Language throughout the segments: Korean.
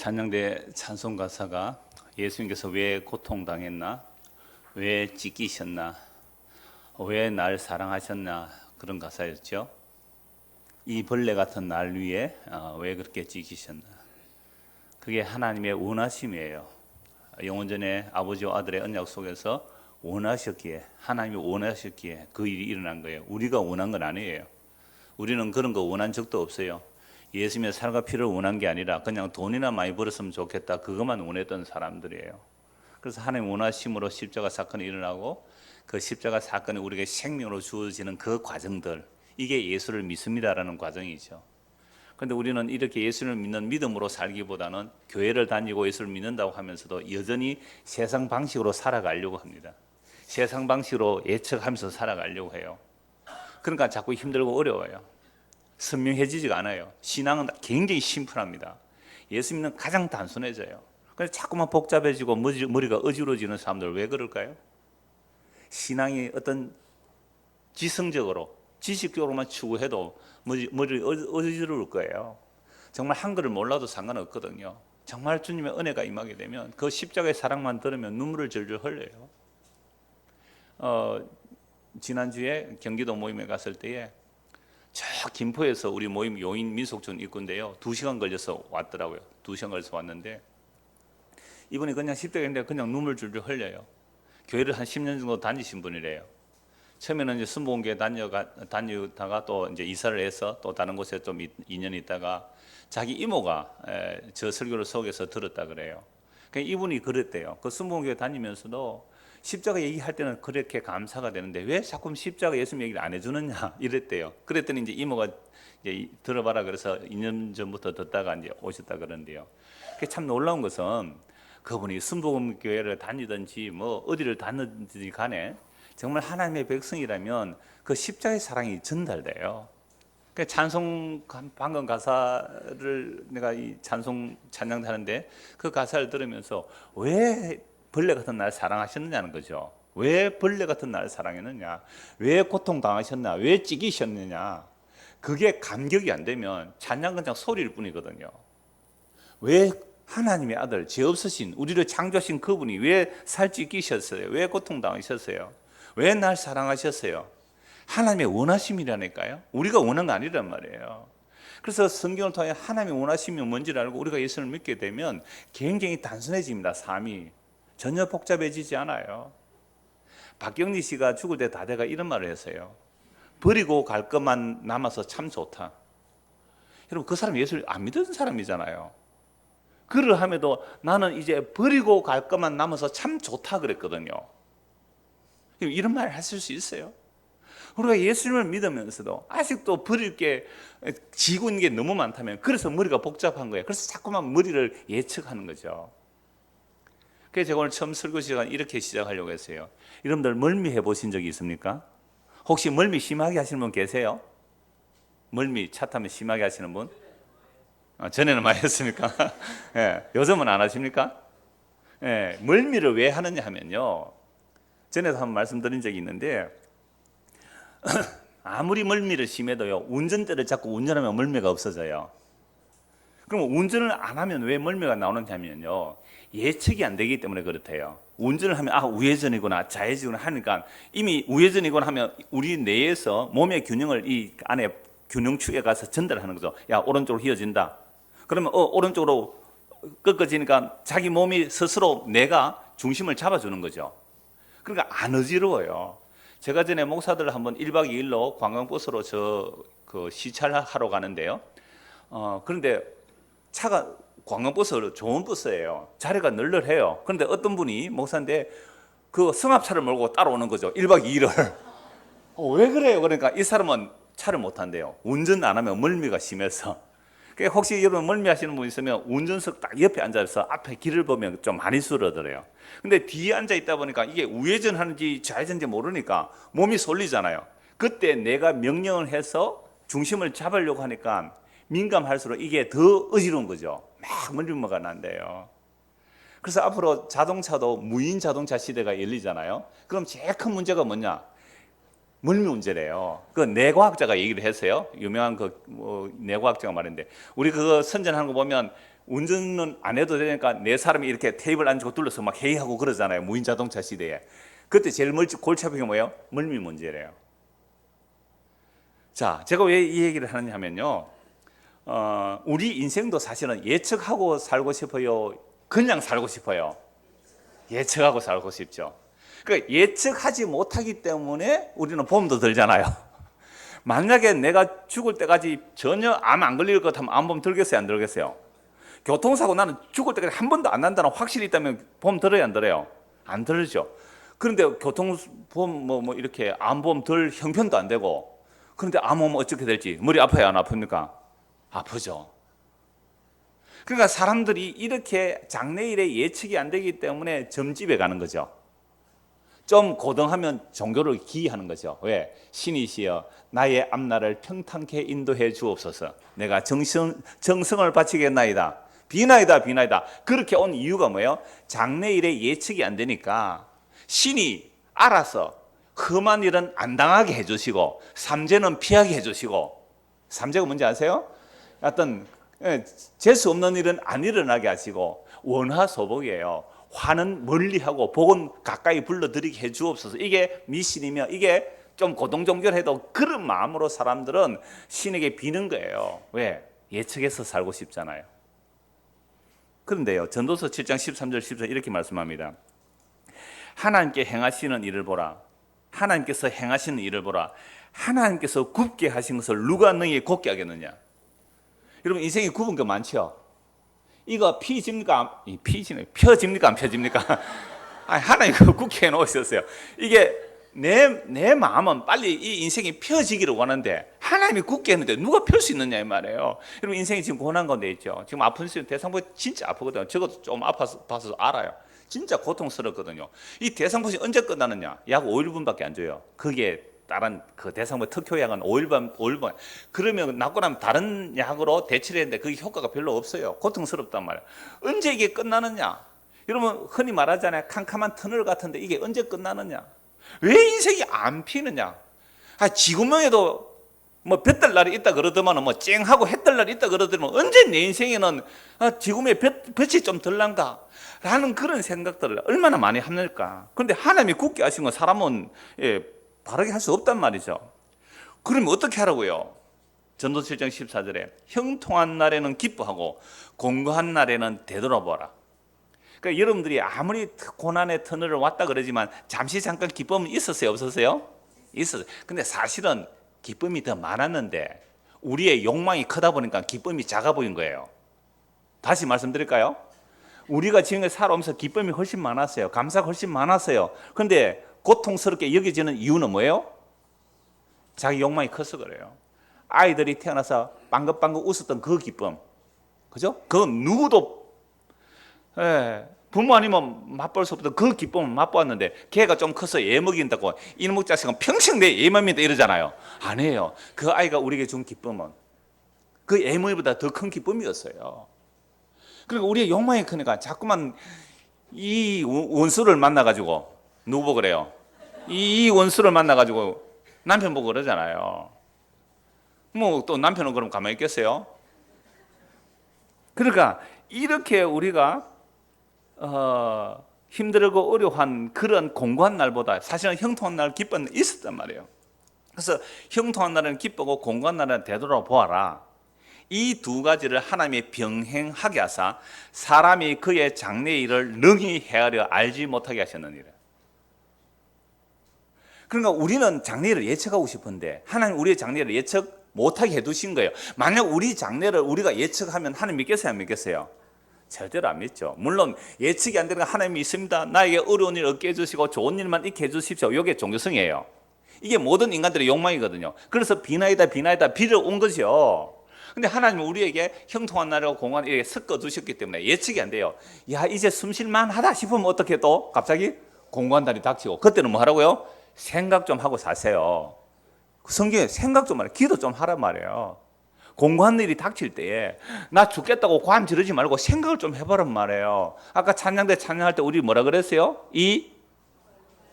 찬양대 찬송 가사가 예수님께서 왜 고통당했나, 왜 찢기셨나, 왜 날 사랑하셨나 그런 가사였죠. 이 벌레 같은 날 위에 왜 그렇게 찢기셨나. 그게 하나님의 원하심이에요. 영원전에 아버지와 아들의 언약 속에서 원하셨기에, 하나님이 원하셨기에 그 일이 일어난 거예요. 우리가 원한 건 아니에요. 우리는 그런 거 원한 적도 없어요. 예수님의 살과 피를 원한 게 아니라 그냥 돈이나 많이 벌었으면 좋겠다, 그것만 원했던 사람들이에요. 그래서 하나님 원하심으로 십자가 사건이 일어나고, 그 십자가 사건이 우리에게 생명으로 주어지는 그 과정들, 이게 예수를 믿습니다라는 과정이죠. 그런데 우리는 이렇게 예수를 믿는 믿음으로 살기보다는 교회를 다니고 예수를 믿는다고 하면서도 여전히 세상 방식으로 살아가려고 합니다. 세상 방식으로 예측하면서 살아가려고 해요. 그러니까 자꾸 힘들고 어려워요. 선명해지지가 않아요. 신앙은 굉장히 심플합니다. 예수 믿는 가장 단순해져요. 그래서 자꾸만 복잡해지고 머리가 어지러워지는 사람들, 왜 그럴까요? 신앙이 어떤 지성적으로, 지식적으로만 추구해도 머리 어지러울 거예요. 정말 한글을 몰라도 상관없거든요. 정말 주님의 은혜가 임하게 되면 그 십자가의 사랑만 들으면 눈물을 절절 흘려요. 지난주에 경기도 모임에 갔을 때에 저 김포에서 우리 모임 요인 민속촌 입구인데요, 2시간 걸려서 왔더라고요. 2시간 걸려서 왔는데 이분이 그냥 십자가인데 그냥 눈물 줄줄 흘려요. 교회를 한 10년 정도 다니신 분이래요. 처음에는 이제 순복음교회 다니다가 또 이제 이사를 해서 또 다른 곳에 좀 2년 있다가 자기 이모가 저 설교를 속에서 들었다 그래요. 그러니까 이분이 그랬대요. 그 순복음교회 다니면서도 십자가 얘기할 때는 그렇게 감사가 되는데 왜 자꾸 십자가 예수님 얘기를 안 해주느냐 이랬대요. 그랬더니 이제 이모가 이제 들어봐라 그래서 2년 전부터 듣다가 이제 오셨다 그러는데요. 그게 참 놀라운 것은 그분이 순복음교회를 다니든지 뭐 어디를 다니든지 간에 정말 하나님의 백성이라면 그 십자가의 사랑이 전달돼요. 그 찬송 방금 가사를 내가 이 찬양도 하는데 그 가사를 들으면서 왜 벌레 같은 날 사랑하셨느냐는 거죠. 왜 벌레 같은 날 사랑했느냐, 왜 고통당하셨나, 왜 찢기셨느냐, 그게 감격이 안 되면 찬양은 그냥 소리일 뿐이거든요. 왜 하나님의 아들, 죄 없으신 우리를 창조하신 그분이 왜 살찌기셨어요? 왜 고통당하셨어요? 왜 날 사랑하셨어요? 하나님의 원하심이라니까요. 우리가 원한 거 아니란 말이에요. 그래서 성경을 통해 하나님의 원하심이 뭔지를 알고 우리가 예수를 믿게 되면 굉장히 단순해집니다. 삶이 전혀 복잡해지지 않아요. 박경리 씨가 죽을 때 다대가 이런 말을 했어요. 버리고 갈 것만 남아서 참 좋다. 여러분, 그 사람 예수를 안 믿은 사람이잖아요. 그러함에도 나는 이제 버리고 갈 것만 남아서 참 좋다 그랬거든요. 이런 말 하실 수 있어요? 우리가 예수님을 믿으면서도 아직도 버릴 게, 지고 있는 게 너무 많다면, 그래서 머리가 복잡한 거예요. 그래서 자꾸만 머리를 예측하는 거죠. 그래서 제가 오늘 처음 설교 시간 이렇게 시작하려고 했어요. 여러분들 멀미 해보신 적이 있습니까? 혹시 멀미 심하게 하시는 분 계세요? 멀미 차 타면 심하게 하시는 분? 전에는 많이 했습니까? 예, 요즘은 안 하십니까? 예, 멀미를 왜 하느냐 하면요, 전에도 한번 말씀드린 적이 있는데 아무리 멀미를 심해도요, 운전대를 잡고 운전하면 멀미가 없어져요. 그럼 운전을 안 하면 왜 멀미가 나오느냐 하면요, 예측이 안 되기 때문에 그렇대요. 운전을 하면 우회전이구나 좌회전이구나 하니까, 이미 우회전이구나 하면 우리 뇌에서 몸의 균형을 이 안에 균형축에 가서 전달하는 거죠. 야, 오른쪽으로 휘어진다. 그러면 오른쪽으로 꺾어지니까 자기 몸이 스스로 내가 중심을 잡아주는 거죠. 그러니까 안 어지러워요. 제가 전에 목사들 한번 1박 2일로 관광버스로 그 시찰하러 가는데요. 그런데 차가 관광버스 좋은 버스예요. 자리가 널널해요. 그런데 어떤 분이 목사인데 그 승합차를 몰고 따라오는 거죠. 1박 2일을. 왜 그래요? 그러니까 이 사람은 차를 못 한대요. 운전 안 하면 멀미가 심해서. 그러니까 혹시 여러분 멀미 하시는 분 있으면 운전석 딱 옆에 앉아서 앞에 길을 보면 좀 많이 쓰러들어요. 근데 뒤에 앉아 있다 보니까 이게 우회전 하는지 좌회전인지 모르니까 몸이 쏠리잖아요. 그때 내가 명령을 해서 중심을 잡으려고 하니까 민감할수록 이게 더 어지러운 거죠. 막 멀미가 난대요. 그래서 앞으로 자동차도 무인 자동차 시대가 열리잖아요. 그럼 제일 큰 문제가 뭐냐? 멀미 문제래요. 그 뇌과학자가 얘기를 했어요. 유명한 그 뇌과학자가 말했는데, 우리 그거 선전하는 거 보면 운전은 안 해도 되니까 네 사람이 이렇게 테이블 앉고 둘러서 막 회의하고 그러잖아요. 무인 자동차 시대에. 그때 제일 골치 아픈 게 뭐예요? 멀미 문제래요. 자, 제가 왜 이 얘기를 하느냐 하면요. 우리 인생도 사실은 예측하고 살고 싶어요? 그냥 살고 싶어요? 예측하고 살고 싶죠. 그러니까 예측하지 못하기 때문에 우리는 보험도 들잖아요. 만약에 내가 죽을 때까지 전혀 암 안 걸릴 것 같으면 암보험 들겠어요? 안 들겠어요? 교통사고 나는 죽을 때까지 한 번도 안 난다는 확실히 있다면 보험 들어요? 안 들어요? 안 들죠. 그런데 교통보험 뭐 이렇게 암보험 들 형편도 안 되고, 그런데 암 오면 어떻게 될지 머리 아파요? 안 아픕니까? 아프죠. 그러니까 사람들이 이렇게 장래일에 예측이 안 되기 때문에 점집에 가는 거죠. 좀 고등하면 종교를 기이하는 거죠. 왜? 신이시여 나의 앞날을 평탄케 인도해 주옵소서. 내가 정성을 바치겠나이다. 비나이다 비나이다. 그렇게 온 이유가 뭐예요? 장래일에 예측이 안 되니까 신이 알아서 험한 일은 안 당하게 해주시고 삼재는 피하게 해주시고, 삼재가 뭔지 아세요? 어떤 재수 없는 일은 안 일어나게 하시고, 원하소복이에요. 화는 멀리하고 복은 가까이 불러들이게 해주옵소서. 이게 미신이며 이게 좀 고동종결해도 그런 마음으로 사람들은 신에게 비는 거예요. 왜? 예측해서 살고 싶잖아요. 그런데요, 전도서 7장 13절 14절 이렇게 말씀합니다. 하나님께 행하시는 일을 보라. 하나님께서 행하시는 일을 보라. 하나님께서 굽게 하신 것을 누가 너희에 곱게 하겠느냐. 여러분 인생에 굽은 거 많죠. 이거 피집니까? 펴집니까? 안 펴집니까? 하나님 그거 굽게 해놓으셨어요. 이게 내 마음은 빨리 이 인생이 펴지기를 원하는데 하나님이 굳게 했는데 누가 펼 수 있느냐 이 말이에요. 여러분 인생이 지금 고난 가운데 있죠. 지금 아픈 시간 대상포 진짜 아프거든요. 저것도 좀 아파서 봐서 알아요. 진짜 고통스럽거든요. 이 대상포시 언제 끝나느냐? 약 5일분밖에 안 줘요. 그게 다른 그 대상포 특효약은 5일분. 그러면 낫고 나면 다른 약으로 대치를 했는데 그게 효과가 별로 없어요. 고통스럽단 말이에요. 언제 이게 끝나느냐? 여러분 흔히 말하잖아요. 캄캄한 터널 같은데 이게 언제 끝나느냐? 왜 인생이 안 피느냐? 지구명에도 뭐 볕들 날이 있다 그러더만 뭐 쨍하고 해뜰 날이 있다 그러더만 언제 내 인생에는 지구명에 볕이 좀 덜 난가? 라는 그런 생각들을 얼마나 많이 합니까? 그런데 하나님이 굳게 하신 건 사람은 바르게 할 수 없단 말이죠. 그러면 어떻게 하라고요? 전도서 7장 14절에 형통한 날에는 기뻐하고 공고한 날에는 되돌아보라. 그러니까 여러분들이 아무리 고난의 터널을 왔다 그러지만 잠시 잠깐 기쁨은 있었어요? 없었어요? 있었어요. 근데 사실은 기쁨이 더 많았는데 우리의 욕망이 크다 보니까 기쁨이 작아 보인 거예요. 다시 말씀드릴까요? 우리가 지금까지 살아오면서 기쁨이 훨씬 많았어요. 감사가 훨씬 많았어요. 그런데 고통스럽게 여겨지는 이유는 뭐예요? 자기 욕망이 커서 그래요. 아이들이 태어나서 빵긋빵긋 웃었던 그 기쁨, 그죠? 그건 누구도 부모 아니면 맛볼 수 없던 그 기쁨을 맛보았는데 걔가 좀 커서 애 먹인다고 이놈의 자식은 평생 내 애 맘이다 이러잖아요. 아니에요. 그 아이가 우리에게 준 기쁨은 그 애 먹이보다 더 큰 기쁨이었어요. 그러니까 우리의 욕망이 크니까 자꾸만 이 원수를 만나가지고 누구 보고 그래요? 이 원수를 만나가지고 남편 보고 그러잖아요. 뭐 또 남편은 그럼 가만히 있겠어요? 그러니까 이렇게 우리가 힘들고 어려운 그런 공고한 날보다 사실은 형통한 날 기쁜 날 있었단 말이에요. 그래서 형통한 날은 기쁘고 공고한 날은 되돌아보아라. 이 두 가지를 하나님이 병행하게 하사 사람이 그의 장래 일을 능히 헤아려 알지 못하게 하셨느니라. 그러니까 우리는 장래를 예측하고 싶은데 하나님 우리의 장래를 예측 못하게 해두신 거예요. 만약 우리 장래를 우리가 예측하면 하나님 믿겠어요? 안 믿겠어요? 절대로 안 믿죠. 물론 예측이 안 되는 건 하나님이 있습니다. 나에게 어려운 일 얻게 해주시고 좋은 일만 있게 해주십시오. 이게 종교성이에요. 이게 모든 인간들의 욕망이거든요. 그래서 비나이다 비를 온 거죠. 근데 하나님은 우리에게 형통한 날이고 공고한 일에 섞어 두셨기 때문에 예측이 안 돼요. 야 이제 숨쉴만 하다 싶으면 어떻게 또 갑자기 공고한 날이 닥치고 그때는 뭐 하라고요? 생각 좀 하고 사세요. 성경에 생각 좀 하라, 기도 좀 하란 말이에요. 공고한 일이 닥칠 때에 나 죽겠다고 고함 지르지 말고 생각을 좀 해보란 말이에요. 아까 찬양대 찬양할 때 우리 뭐라 그랬어요? 이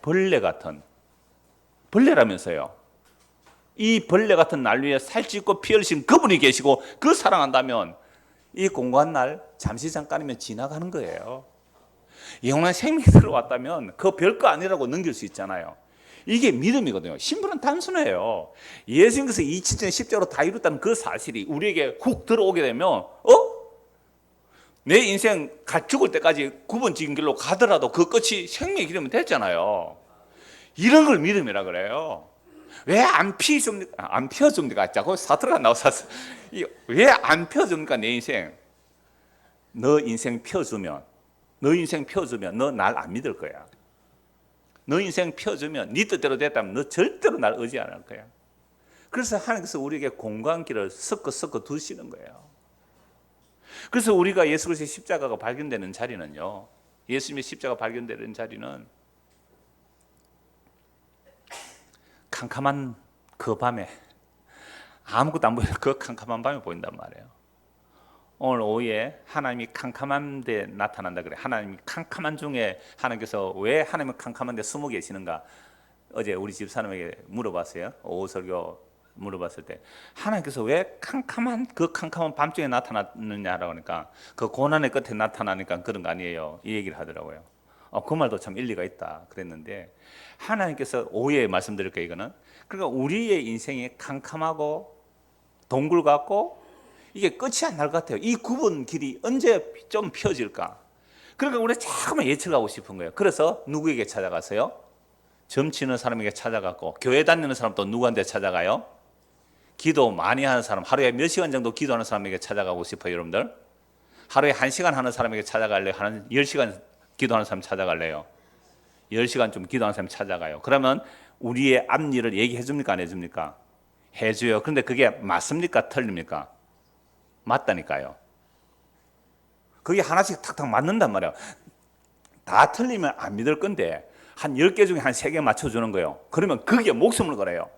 벌레 같은, 벌레라면서요. 이 벌레 같은 난리에 살찌고 피 흘리신 그분이 계시고 그 사랑한다면 이 공고한 날 잠시 잠깐이면 지나가는 거예요. 영원한 생명이 들어왔다면 그 별거 아니라고 넘길 수 있잖아요. 이게 믿음이거든요. 신분은 단순해요. 예수님께서 2000년 십자가로 다 이뤘다는 그 사실이 우리에게 훅 들어오게 되면 내 인생 죽을 때까지 9번 지은 길로 가더라도 그 끝이 생명의 길이면 됐잖아요. 이런 걸 믿음이라 그래요. 왜 안 피줍니까? 안 펴줍니까? 자꾸 사투리가 나와서 왜 안 펴줍니까? 내 인생. 너 인생 펴주면 너 날 안 믿을 거야. 너 인생 펴주면 네 뜻대로 됐다면 너 절대로 날 의지 안 할 거야. 그래서 하나님께서 우리에게 공간길을 섞어 두시는 거예요. 그래서 우리가 예수 그리스도의 십자가가 발견되는 자리는요, 예수님의 십자가 발견되는 자리는 캄캄한 그 밤에 아무것도 안 보이는 그 캄캄한 밤에 보인단 말이에요. 오늘 오후에 하나님이 캄캄한 데 나타난다 그래. 하나님이 캄캄한 중에 하나님께서 왜 하나님은 캄캄한 데 숨어 계시는가? 어제 우리 집사람에게 물어봤어요. 오후 설교 물어봤을 때 하나님께서 왜 그 캄캄한 밤중에 나타났느냐라고 하니까 그 고난의 끝에 나타나니까 그런 거 아니에요. 이 얘기를 하더라고요. 그 말도 참 일리가 있다 그랬는데, 하나님께서 오후에 말씀드릴게요. 이거는 그러니까 우리의 인생이 캄캄하고 동굴 같고 이게 끝이 안 날 것 같아요. 이 9번 길이 언제 좀 펴질까? 그러니까 우리가 자꾸만 예측하고 싶은 거예요. 그래서 누구에게 찾아가세요? 점치는 사람에게 찾아갔고, 교회 다니는 사람 또 누구한테 찾아가요? 기도 많이 하는 사람, 하루에 몇 시간 정도 기도하는 사람에게 찾아가고 싶어요. 여러분들 하루에 1시간 하는 사람에게 찾아갈래요? 한 10시간 기도하는 사람 찾아갈래요? 10시간 좀 기도하는 사람 찾아가요. 그러면 우리의 앞일을 얘기해 줍니까? 안 해줍니까? 해줘요. 그런데 그게 맞습니까? 틀립니까? 맞다니까요. 그게 하나씩 탁탁 맞는단 말이에요. 다 틀리면 안 믿을 건데 한 10개 중에 한 3개 맞춰주는 거예요. 그러면 그게 목숨을 걸어요.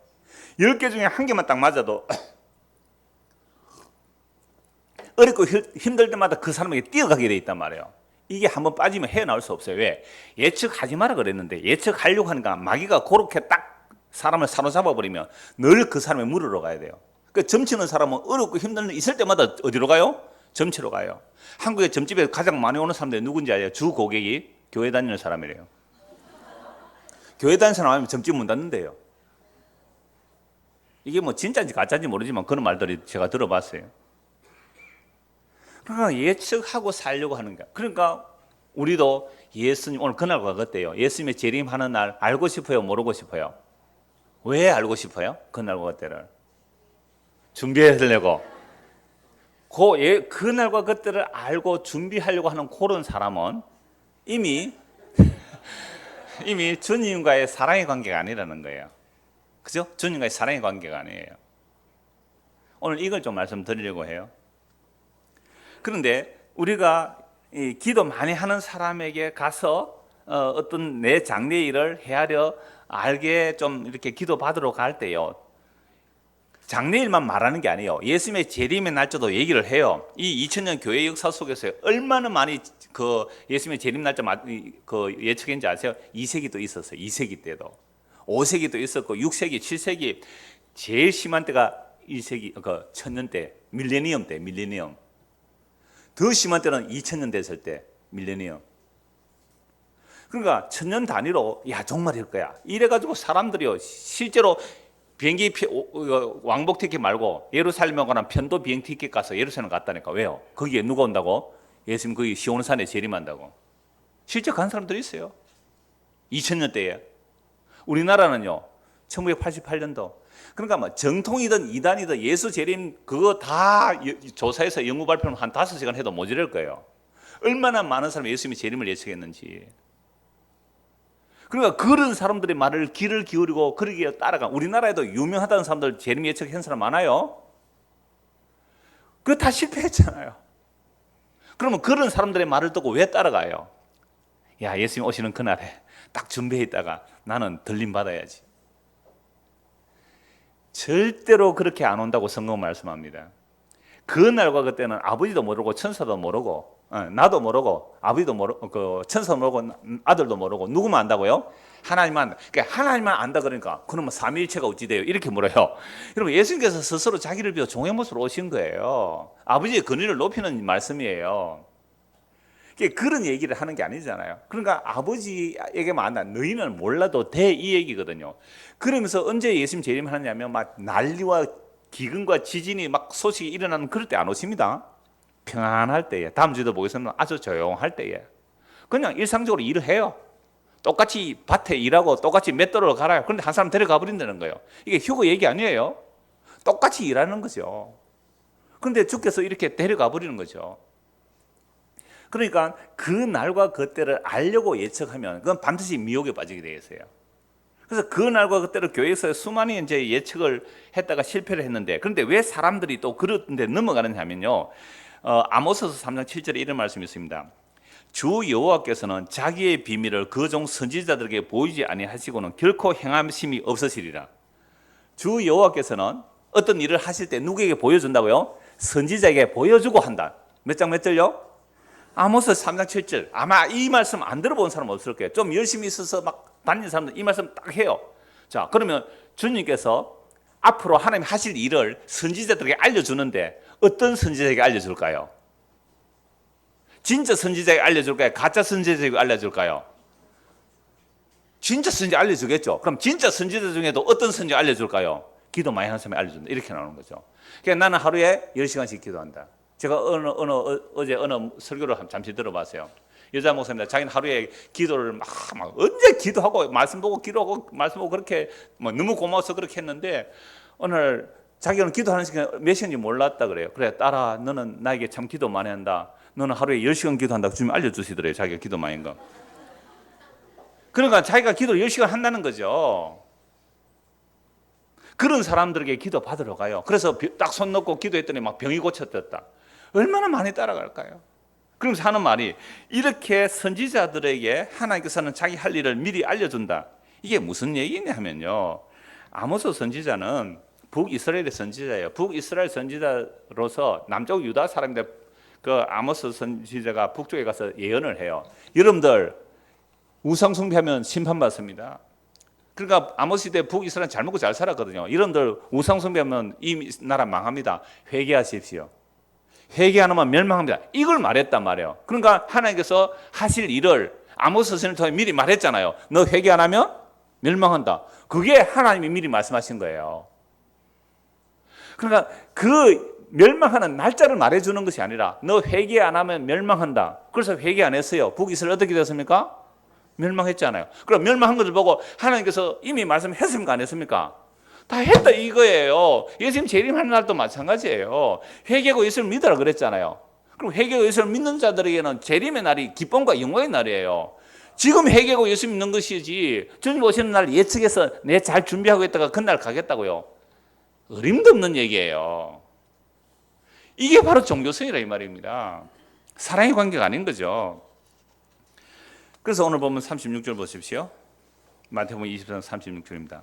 10개 중에 한 개만 딱 맞아도 어렵고 힘들 때마다 그 사람에게 뛰어가게 돼 있단 말이에요. 이게 한번 빠지면 헤어나올 수 없어요. 왜? 예측하지 마라 그랬는데 예측하려고 하니까 마귀가 그렇게 딱 사람을 사로잡아 버리면 늘 그 사람의 물으러 가야 돼요. 그 점치는 사람은 어렵고 힘든 일 있을 때마다 어디로 가요? 점치러 가요. 한국의 점집에 가장 많이 오는 사람들이 누군지 알아요? 주 고객이 교회 다니는 사람이래요. 교회 다니는 사람 아니면 점집 문 닫는데요. 이게 뭐 진짜인지 가짜인지 모르지만 그런 말들이 제가 들어봤어요. 그러니까 예측하고 살려고 하는 거야. 그러니까 우리도 예수님 오늘 그날과 같대요. 예수님의 재림하는 날 알고 싶어요? 모르고 싶어요? 왜 알고 싶어요? 그날과 그때를 준비하려고. 그날과 그때를 알고 준비하려고 하는 그런 사람은 이미 주님과의 사랑의 관계가 아니라는 거예요. 그죠? 주님과의 사랑의 관계가 아니에요. 오늘 이걸 좀 말씀드리려고 해요. 그런데 우리가 기도 많이 하는 사람에게 가서 어떤 내 장래 일을 헤아려 알게 좀 이렇게 기도 받으러 갈 때요, 장래일만 말하는 게 아니에요. 예수님의 재림의 날짜도 얘기를 해요. 이 2000년 교회 역사 속에서 얼마나 많이 그 예수님의 재림 날짜 그 예측했는지 아세요? 2세기도 있었어요. 2세기 때도 5세기도 있었고 6세기, 7세기 제일 심한 때가 1세기 그 천년 때, 밀레니엄 때, 밀레니엄. 더 심한 때는 2000년 됐을 때, 밀레니엄. 그러니까 천년 단위로 정말일 거야. 이래가지고 사람들이요 실제로 비행기 왕복 티켓 말고 예루살렘에 가는 편도 비행 티켓 가서 예루살렘 갔다니까. 왜요? 거기에 누가 온다고? 예수님 거기 시온산에 재림한다고. 실제 간 사람들이 있어요. 2000년 때에. 우리나라는요 1988년도. 그러니까 뭐 정통이든 이단이든 예수 재림 그거 다 조사해서 연구 발표는 한 5시간 해도 모자랄 거예요. 얼마나 많은 사람이 예수님의 재림을 예측했는지. 그러니까 그런 사람들의 말을 귀를 기울이고 그러기에 따라가. 우리나라에도 유명하다는 사람들 재림 예측한 사람 많아요. 그거 다 실패했잖아요. 그러면 그런 사람들의 말을 듣고 왜 따라가요? 예수님 오시는 그날에 딱 준비해 있다가 나는 들림 받아야지. 절대로 그렇게 안 온다고 성경은 말씀합니다. 그날과 그때는 아버지도 모르고 천사도 모르고 나도 모르고 아버지도 모르고 천사도 모르고 아들도 모르고 누구만 안다고요? 그러니까 하나님만 안다 그러니까 그러면 삼위일체가 어찌 돼요? 이렇게 물어요. 여러분 예수님께서 스스로 자기를 비워 종의 모습으로 오신 거예요. 아버지의 권위를 높이는 말씀이에요. 그런 얘기를 하는 게 아니잖아요. 그러니까 아버지에게만 안다. 너희는 몰라도 돼 이 얘기거든요. 그러면서 언제 예수님 재림하느냐면 막 난리와 기근과 지진이 막 소식이 일어나는 그럴 때 안 오십니다. 평안할 때에, 다음 주에도 보겠습니다. 아주 조용할 때에 그냥 일상적으로 일을 해요. 똑같이 밭에 일하고 똑같이 맷돌로 갈아요. 그런데 한 사람 데려가 버린다는 거예요. 이게 휴거 얘기 아니에요. 똑같이 일하는 거죠. 그런데 주께서 이렇게 데려가 버리는 거죠. 그러니까 그 날과 그때를 알려고 예측하면 그건 반드시 미혹에 빠지게 되어 있어요. 그래서 그 날과 그때를 교회에서 수많이 이제 예측을 했다가 실패를 했는데, 그런데 왜 사람들이 또 그런데 넘어가느냐 하면요, 아모스서 3장 7절에 이런 말씀이 있습니다. 주 여호와께서는 자기의 비밀을 그 종 선지자들에게 보이지 아니하시고는 결코 행함심이 없으시리라. 주 여호와께서는 어떤 일을 하실 때 누구에게 보여준다고요? 선지자에게 보여주고 한다. 몇 장 몇 절요? 아모스 3장 7절. 아마 이 말씀 안 들어본 사람 없을 거예요. 좀 열심히 있어서 막 다니는 사람들 이 말씀 딱 해요. 자, 그러면 주님께서 앞으로 하나님 하실 일을 선지자들에게 알려주는데 어떤 선지자에게 알려줄까요? 진짜 선지자에게 알려줄까요? 가짜 선지자에게 알려줄까요? 진짜 선지자 알려주겠죠. 그럼 진짜 선지자 중에도 어떤 선지자 알려줄까요? 기도 많이 하는 사람이 알려준다. 이렇게 나오는 거죠. 그러니까 나는 하루에 10시간씩 기도한다. 제가 어제 어느 설교를 잠시 들어봤어요. 여자 목사입니다. 자기는 하루에 기도를 막 언제 기도하고 말씀 보고 기도하고 말씀 보고 그렇게 너무 고마워서 그렇게 했는데 오늘 자기는 기도하는 시간 몇 시간인지 몰랐다 그래요. 그래, 딸아, 너는 나에게 참 기도 많이 한다. 너는 하루에 10시간 기도한다고 주님 알려주시더래요. 자기가 기도 많이 한 거. 그러니까 자기가 기도를 10시간 한다는 거죠. 그런 사람들에게 기도 받으러 가요. 그래서 딱 손 놓고 기도했더니 막 병이 고쳐졌다. 얼마나 많이 따라갈까요? 그러면서 하는 말이, 이렇게 선지자들에게 하나님께서는 자기 할 일을 미리 알려준다. 이게 무슨 얘기냐 하면요, 아모스 선지자는 북이스라엘의 선지자예요. 북이스라엘 선지자로서 남쪽 유다 사람인데 그 아모스 선지자가 북쪽에 가서 예언을 해요. 여러분들 우상 숭배하면 심판받습니다. 그러니까 아모스 시대 북이스라엘 잘 먹고 잘 살았거든요. 여러분들 우상 숭배하면 이 나라 망합니다. 회개하십시오. 회개 안 하면 멸망합니다. 이걸 말했단 말이에요. 그러니까 하나님께서 하실 일을 아모스 선생을 통해 미리 말했잖아요. 너 회개 안 하면 멸망한다. 그게 하나님이 미리 말씀하신 거예요. 그러니까 그 멸망하는 날짜를 말해주는 것이 아니라 너 회개 안 하면 멸망한다. 그래서 회개 안 했어요. 북이스라엘 어떻게 됐습니까? 멸망했잖아요. 그럼 멸망한 것을 보고 하나님께서 이미 말씀했습니까? 안 했습니까? 다 했다 이거예요. 예수님 재림하는 날도 마찬가지예요. 회개하고 예수를 믿으라 그랬잖아요. 그럼 회개하고 예수를 믿는 자들에게는 재림의 날이 기쁨과 영광의 날이에요. 지금 회개하고 예수 믿는 것이지 주님 오시는 날 예측해서 내 잘 준비하고 있다가 그날 가겠다고요. 어림도 없는 얘기예요. 이게 바로 종교성이라 이 말입니다. 사랑의 관계가 아닌 거죠. 그래서 오늘 보면 36절 보십시오. 마태복음 24장 36절입니다.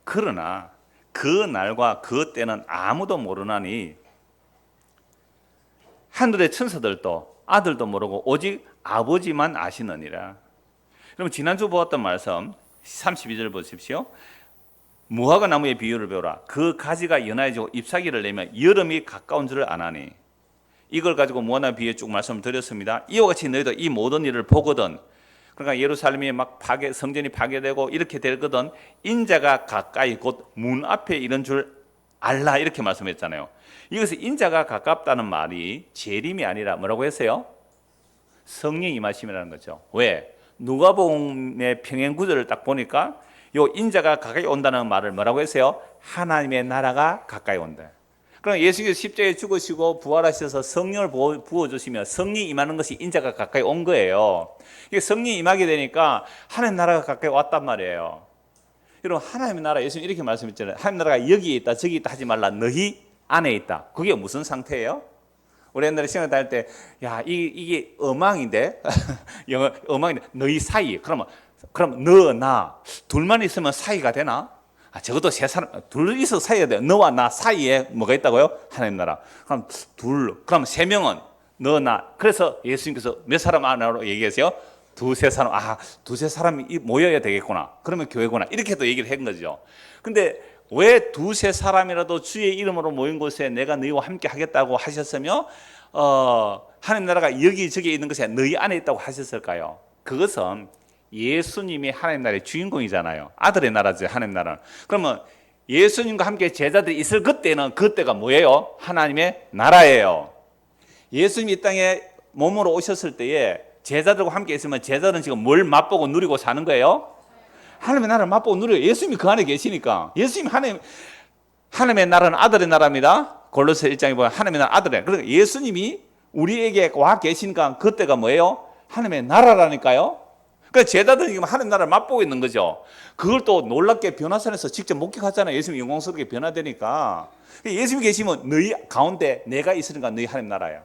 그러나 그 날과 그 때는 아무도 모르나니 하늘의 천사들도 아들도 모르고 오직 아버지만 아시느니라. 그럼 지난주 보았던 말씀 32절 보십시오. 무화과 나무의 비유를 배우라. 그 가지가 연하여지고 잎사귀를 내면 여름이 가까운 줄을 아나니. 이걸 가지고 무화과 비유에 쭉 말씀을 드렸습니다. 이와 같이 너희도 이 모든 일을 보거든. 그러니까 예루살렘이 막 성전이 파괴되고 이렇게 되거든 인자가 가까이 곧 문 앞에 이런 줄 알라 이렇게 말씀했잖아요. 이것이 인자가 가깝다는 말이 재림이 아니라 뭐라고 했어요? 성령 임하심이라는 거죠. 왜? 누가복음의 평행 구절을 딱 보니까 요 인자가 가까이 온다는 말을 뭐라고 했어요? 하나님의 나라가 가까이 온다. 그럼 예수께서 십자가에 죽으시고 부활하셔서 성령을 부어주시면 성령이 임하는 것이 인자가 가까이 온 거예요. 성령이 임하게 되니까 하나님 나라가 가까이 왔단 말이에요. 여러분 하나님의 나라, 예수님 이렇게 말씀했잖아요. 하나님 나라가 여기에 있다 저기 있다 하지 말라. 너희 안에 있다. 그게 무슨 상태예요? 우리 옛날에 시간 다닐 때 야 이게 어망인데 영어 어망인데 너희 사이. 그럼 너 나 둘만 있으면 사이가 되나? 적어도 세 사람 둘 있어 사이가 돼. 너와 나 사이에 뭐가 있다고요? 하나님 나라. 그럼 세 명은 너 나. 그래서 예수님께서 몇 사람 안으로 얘기하세요? 두세 사람, 두세 사람이 모여야 되겠구나. 그러면 교회구나. 이렇게도 얘기를 한 거죠. 근데 왜 두세 사람이라도 주의 이름으로 모인 곳에 내가 너희와 함께 하겠다고 하셨으며 하나님 나라가 여기저기 있는 것에 너희 안에 있다고 하셨을까요? 그것은 예수님이 하나님 나라의 주인공이잖아요. 아들의 나라죠, 하나님 나라는. 그러면 예수님과 함께 제자들이 있을 그때가 뭐예요? 하나님의 나라예요. 예수님이 이 땅에 몸으로 오셨을 때에 제자들과 함께 있으면 제자들은 지금 뭘 맛보고 누리고 사는 거예요? 하나님의 나라를 맛보고 누려요. 예수님이 그 안에 계시니까. 예수님이 하나님의 나라는 아들의 나라입니다. 골로새 1장에 보면 하나님의 나라 아들의. 그러니까 예수님이 우리에게 와 계시니까 그때가 뭐예요? 하나님의 나라라니까요. 그러니까 제자들이 지금 하나님 나라를 맛보고 있는 거죠. 그걸 또 놀랍게 변화산에서 직접 목격하잖아요. 예수님이 영광스럽게 변화되니까. 예수님이 계시면 너희 가운데 내가 있으니까 너희 하나님 나라야.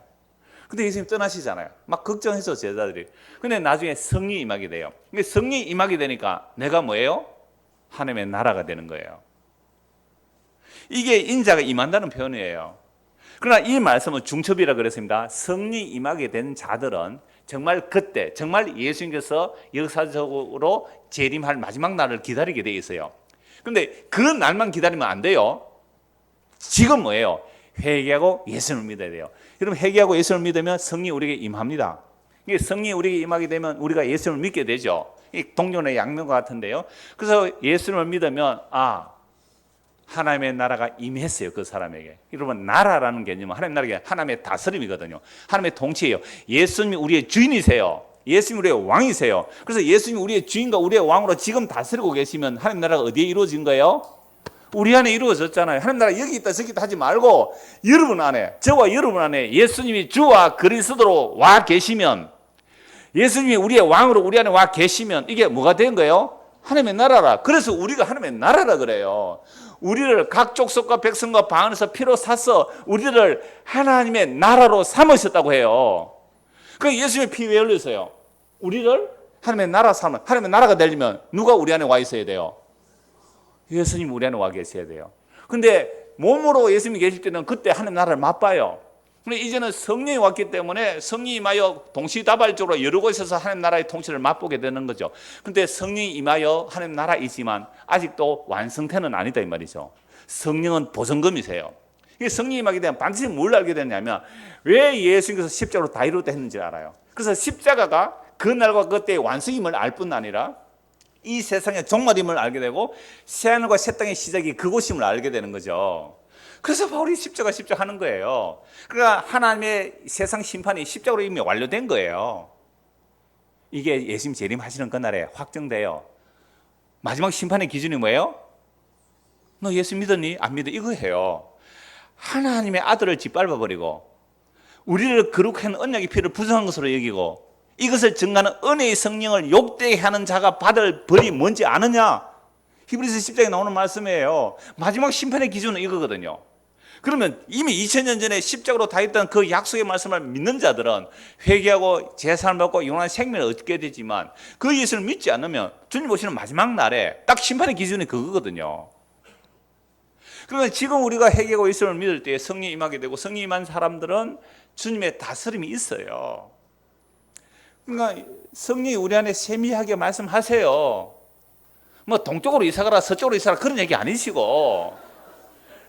근데 예수님 떠나시잖아요. 막 걱정해서 제자들이. 근데 나중에 성령이 임하게 돼요. 근데 성령이 임하게 되니까 내가 뭐예요? 하나님의 나라가 되는 거예요. 이게 인자가 임한다는 표현이에요. 그러나 이 말씀은 중첩이라 그랬습니다. 성령이 임하게 된 자들은 정말 그때, 정말 예수님께서 역사적으로 재림할 마지막 날을 기다리게 돼 있어요. 그런데 그 날만 기다리면 안 돼요. 지금 뭐예요? 회개하고 예수님을 믿어야 돼요. 여러분, 회개하고 예수님을 믿으면 성령이 우리에게 임합니다. 이게 성령이 우리에게 임하게 되면 우리가 예수님을 믿게 되죠. 이 동전의 양면과 같은데요. 그래서 예수님을 믿으면 하나님의 나라가 임했어요. 그 사람에게. 여러분, 나라라는 개념은 하나님 나라가 하나님의 다스림이거든요. 하나님의 통치예요. 예수님이 우리의 주인이세요. 예수님이 우리의 왕이세요. 그래서 예수님이 우리의 주인과 우리의 왕으로 지금 다스리고 계시면 하나님 나라가 어디에 이루어진 거예요? 우리 안에 이루어졌잖아요. 하나님 나라 여기 있다 저기 있다 하지 말고 여러분 안에, 저와 여러분 안에 예수님이 주와 그리스도로 와 계시면, 예수님이 우리의 왕으로 우리 안에 와 계시면 이게 뭐가 된 거예요? 하나님의 나라라. 그래서 우리가 하나님의 나라라 그래요. 우리를 각 족속과 백성과 방언에서 피로 사서 우리를 하나님의 나라로 삼으셨다고 해요. 그 예수님의 피 왜 흘렸어요? 우리를 하나님의 나라 삼은, 하나님의 나라가 되려면 누가 우리 안에 와 있어야 돼요? 예수님 우리 안에 와 계셔야 돼요. 근데 몸으로 예수님이 계실 때는 그때 하나님 나라를 맛봐요. 근데 이제는 성령이 왔기 때문에 성령이 임하여 동시다발적으로 여러 곳에서 하나님 나라의 통치를 맛보게 되는 거죠. 근데 성령이 임하여 하나님 나라이지만 아직도 완성태는 아니다 이 말이죠. 성령은 보증금이세요. 이게 성령이 임하게 되면 반드시 뭘 알게 되냐면 왜 예수님께서 십자가로 다 이루었다 했는지 알아요. 그래서 십자가가 그날과 그때의 완성임을 알 뿐 아니라 이 세상의 종말임을 알게 되고 새하늘과 새 땅의 시작이 그곳임을 알게 되는 거죠. 그래서 바울이 십자가 하는 거예요. 그러니까 하나님의 세상 심판이 십자가로 이미 완료된 거예요. 이게 예수님 재림하시는 그날에 확정돼요. 마지막 심판의 기준이 뭐예요? 너 예수 믿었니? 안 믿어? 이거예요. 하나님의 아들을 짓밟아버리고 우리를 거룩한 언약의 피를 부정한 것으로 여기고 이것을 증가하는 은혜의 성령을 욕되게 하는 자가 받을 벌이 뭔지 아느냐? 히브리서 10장에 나오는 말씀이에요. 마지막 심판의 기준은 이거거든요. 그러면 이미 2000년 전에 십자가로 다 했던 그 약속의 말씀을 믿는 자들은 회개하고 제사를 받고 영원한 생명을 얻게 되지만 그 예수를 믿지 않으면 주님 오시는 마지막 날에 딱 심판의 기준이 그거거든요. 그러면 지금 우리가 회개하고 예수를 믿을 때 성령이 임하게 되고 성령이 임한 사람들은 주님의 다스림이 있어요. 그러니까 성령이 우리 안에 세미하게 말씀하세요. 뭐 동쪽으로 이사가라 서쪽으로 이사가라 그런 얘기 아니시고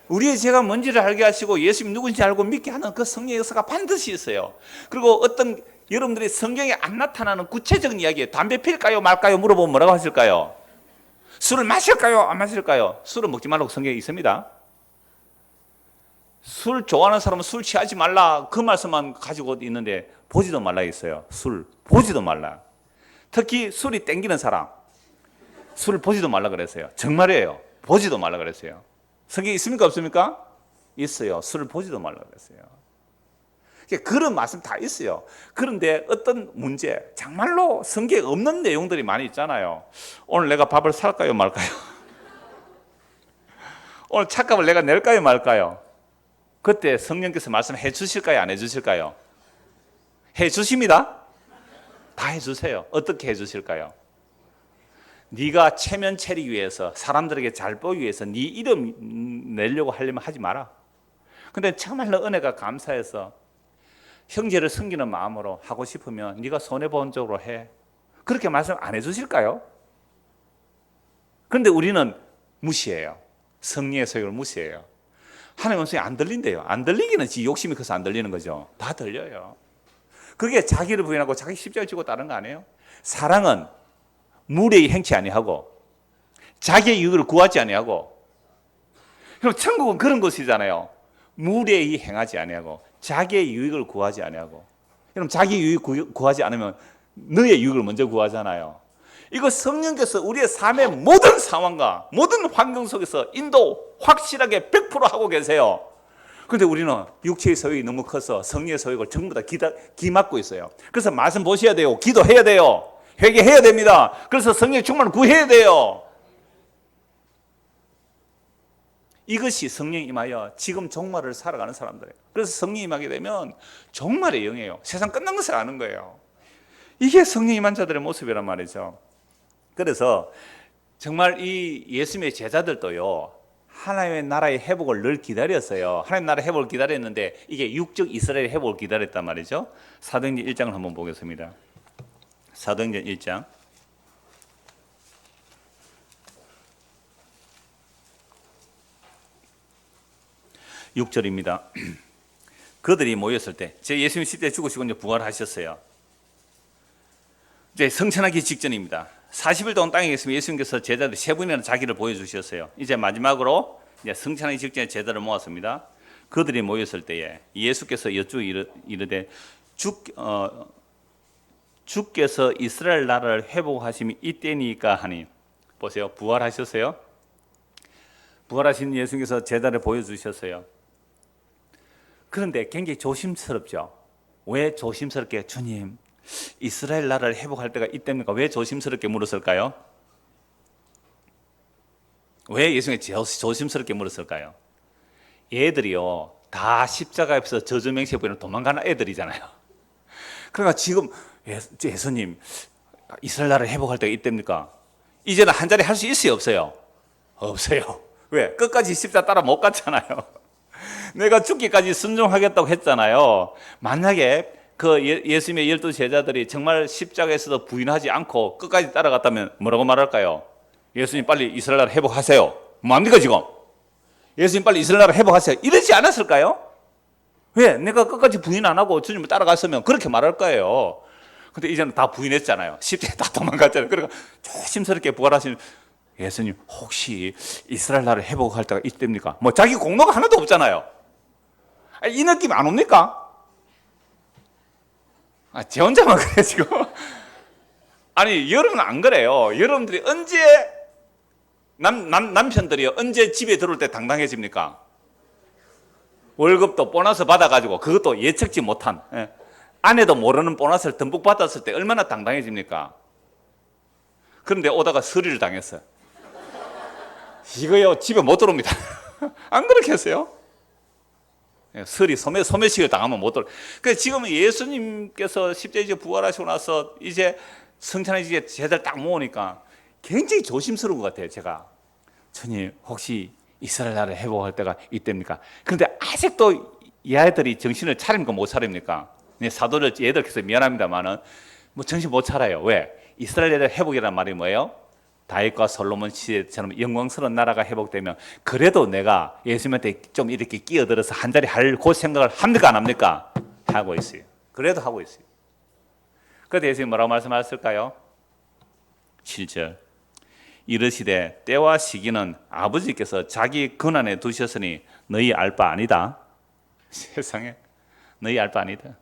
우리의 죄가 뭔지를 알게 하시고 예수님 누군지 알고 믿게 하는 그 성령의 역사가 반드시 있어요. 그리고 어떤 여러분들이 성경에 안 나타나는 구체적인 이야기에 담배 필까요 말까요 물어보면 뭐라고 하실까요? 술을 마실까요 안 마실까요? 술을 먹지 말라고 성경에 있습니다. 술 좋아하는 사람은 술 취하지 말라 그 말씀만 가지고 있는데 보지도 말라 했어요. 술 보지도 말라. 특히 술이 땡기는 사람 술을 보지도 말라 그랬어요. 정말이에요. 보지도 말라 그랬어요. 성경에 있습니까 없습니까? 있어요. 술을 보지도 말라 그랬어요. 그런 말씀 다 있어요. 그런데 어떤 문제, 정말로 성경에 없는 내용들이 많이 있잖아요. 오늘 내가 밥을 살까요 말까요? 오늘 차값을 내가 낼까요 말까요? 그때 성령께서 말씀해 주실까요 안 해 주실까요? 해 주십니다. 다 해 주세요. 어떻게 해 주실까요? 네가 체면 차리기 위해서 사람들에게 잘 보이기 위해서 네 이름 내려고 하려면 하지 마라. 근데 정말로 은혜가 감사해서 형제를 섬기는 마음으로 하고 싶으면 네가 손해본 쪽으로 해. 그렇게 말씀 안 해주실까요? 그런데 우리는 무시해요. 성령의 소식을 무시해요. 하나님 음성이 안 들린대요. 안 들리기는 지 욕심이 커서 안 들리는 거죠. 다 들려요. 그게 자기를 부인하고 자기 십자가를 지고 따른 거 아니에요? 사랑은 무례히 행치 아니하고 자기의 이익을 구하지 아니하고, 그럼 천국은 그런 곳이잖아요. 무례히 행하지 아니하고 자기의 유익을 구하지 아니하고. 그럼 자기 유익 구하지 않으면 너의 유익을 먼저 구하잖아요. 이거 성령께서 우리의 삶의 모든 상황과 모든 환경 속에서 인도 확실하게 100% 하고 계세요. 그런데 우리는 육체의 소욕이 너무 커서 성령의 소욕을 전부 다 기막고 있어요. 그래서 말씀 보셔야 돼요. 기도해야 돼요. 회개해야 됩니다. 그래서 성령의 충만을 구해야 돼요. 이것이 성령이 임하여 지금 종말을 살아가는 사람들이에요. 그래서 성령이 임하게 되면 종말의 영이에요. 세상 끝난 것을 아는 거예요. 이게 성령이 임한 자들의 모습이란 말이죠. 그래서 정말 이 예수님의 제자들도요, 하나님의 나라의 회복을 늘 기다렸어요. 하나님의 나라의 회복을 기다렸는데 이게 육적 이스라엘의 회복을 기다렸단 말이죠. 사도행전 1장을 한번 보겠습니다. 사도행전 1장 6절입니다. 그들이 모였을 때, 제 예수님 십자가에 죽으시고 이제 부활하셨어요. 이제 성천하기 직전입니다. 40일 동안 땅에 계시면 예수님께서 제자들 세 분이나 자기를 보여주셨어요. 이제 마지막으로 이제 성천하기 직전에 제자를 모았습니다. 그들이 모였을 때에 예수께서 여쭈어 이르되 주께서 이스라엘 나라를 회복하심이 이때니까 하니. 보세요. 부활하셨어요. 부활하신 예수님께서 제자를 보여주셨어요. 그런데 굉장히 조심스럽죠. 왜 조심스럽게 주님 이스라엘 나라를 회복할 때가 이때입니까? 왜 조심스럽게 물었을까요? 왜 예수님이 조심스럽게 물었을까요? 얘들이요 다 십자가 앞에서 저주명세 보이는 도망가는 애들이잖아요. 그러니까 지금 예수님 이스라엘 나라를 회복할 때가 이때입니까? 이제는 한 자리 할 수 있어요 없어요? 없어요. 왜? 끝까지 십자가 따라 못 갔잖아요. 내가 죽기까지 순종하겠다고 했잖아요. 만약에 그 예수님의 12 제자들이 정말 십자가에서도 부인하지 않고 끝까지 따라갔다면 뭐라고 말할까요? 예수님 빨리 이스라엘 나라 회복하세요. 뭐합니까 지금? 예수님 빨리 이스라엘 나라 회복하세요. 이러지 않았을까요? 왜? 내가 끝까지 부인 안 하고 주님을 따라갔으면 그렇게 말할 거예요. 근데 이제는 다 부인했잖아요. 십자가에 다 도망갔잖아요. 그러니까 조심스럽게 부활하신 예수님 혹시 이스라엘 나라를 회복할 때가 이때입니까? 뭐 자기 공로가 하나도 없잖아요. 이 느낌 안 옵니까? 제 혼자만 그래 지금. 아니 여러분은 안 그래요. 여러분들이 언제 남편들이 언제 집에 들어올 때 당당해집니까? 월급도 보너스 받아가지고 그것도 예측지 못한 아내도 모르는 보너스를 듬뿍 받았을 때 얼마나 당당해집니까? 그런데 오다가 서리를 당했어요. 이거요 집에 못 들어옵니다. 안 그렇겠어요? 서리 소매식을 당하면 못 들어. 그래서 지금 예수님께서 십자가에 부활하시고 나서 이제 성찬의 제자를 딱 모으니까 굉장히 조심스러운 것 같아요. 제가 주님 혹시 이스라엘 나라를 회복할 때가 이때입니까? 그런데 아직도 이 아이들이 정신을 차립니까 못 차립니까? 사도들 얘들께서 미안합니다만은 뭐 정신 못 차려요. 왜? 이스라엘 나라 회복이라는 말이 뭐예요? 다윗과 솔로몬 시대처럼 영광스러운 나라가 회복되면 그래도 내가 예수님한테 좀 이렇게 끼어들어서 한 자리 할 그 생각을 합니까 안 합니까? 하고 있어요. 그래도 하고 있어요. 그래서 예수님이 뭐라고 말씀하셨을까요? 7절 이르시되 때와 시기는 아버지께서 자기 권한에 두셨으니 너희 알 바 아니다. 세상에 너희 알 바 아니다.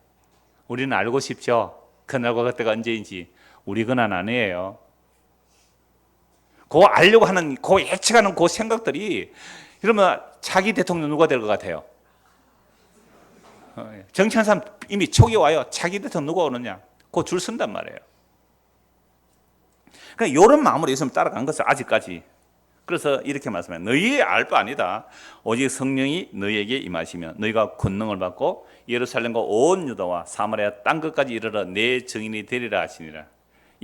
우리는 알고 싶죠. 그날과 그때가 언제인지. 우리 권한 아니에요. 그 알려고 하는, 그 예측하는 그 생각들이, 그러면 차기 대통령 누가 될 것 같아요? 정치하는 사람 이미 촉이 와요. 차기 대통령 누가 오느냐? 그 줄 선단 말이에요. 그러니까 이런 마음으로 예수님 따라간 것을 아직까지. 그래서 이렇게 말씀해요. 너희의 알 바 아니다. 오직 성령이 너희에게 임하시면 너희가 권능을 받고 예루살렘과 온 유다와 사마리아 땅 끝까지 이르러 내 증인이 되리라 하시니라.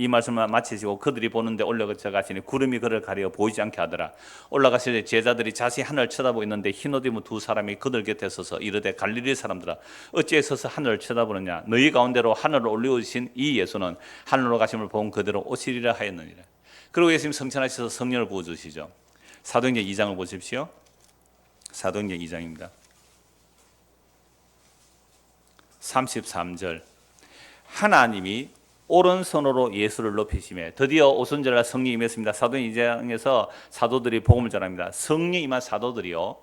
이 말씀을 마치시고 그들이 보는데 올라가시니 구름이 그를 가려 보이지 않게 하더라. 올라가실 때 제자들이 자세히 하늘을 쳐다보고 있는데 흰옷 입은 두 사람이 그들 곁에 서서 이르되 갈릴리 사람들아 어찌에 서서 하늘을 쳐다보느냐 너희 가운데로 하늘을 올리우신 이 예수는 하늘로 가심을 본 그대로 오시리라 하였느니라. 그리고 예수님 성천하셔서 성령을 부어주시죠. 사도행전 2장을 보십시오. 사도행전 2장입니다. 33절 하나님이 오른손으로 예수를 높이시며 드디어 오순절날 성령이 임했습니다. 사도행전 2장에서 사도들이 복음을 전합니다. 성령이 임한 사도들이요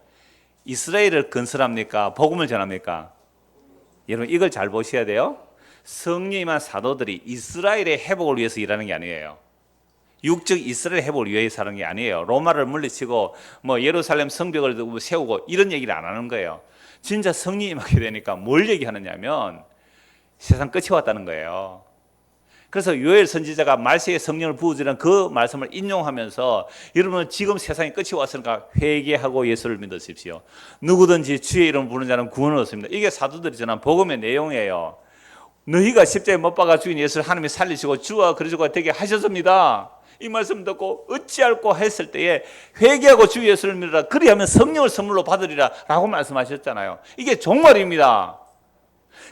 이스라엘을 건설합니까? 복음을 전합니까? 여러분 이걸 잘 보셔야 돼요. 성령이 임한 사도들이 이스라엘의 회복을 위해서 일하는 게 아니에요. 육적 이스라엘 회복을 위해서 하는 게 아니에요. 로마를 물리치고 뭐 예루살렘 성벽을 세우고 이런 얘기를 안 하는 거예요. 진짜 성령이 임하게 되니까 뭘 얘기하느냐면 세상 끝이 왔다는 거예요. 그래서 요엘 선지자가 말세에 성령을 부어주는 그 말씀을 인용하면서 여러분 지금 세상이 끝이 왔으니까 회개하고 예수를 믿으십시오. 누구든지 주의 이름을 부르는 자는 구원을 얻습니다. 이게 사도들이 전한 복음의 내용이에요. 너희가 십자가에 못 박아 죽인 예수를 하나님이 살리시고 주와 그리스도가 되게 하셨습니다. 이 말씀 듣고 어찌할꼬 했을 때에 회개하고 주 예수를 믿으라 그리하면 성령을 선물로 받으리라 라고 말씀하셨잖아요. 이게 종말입니다.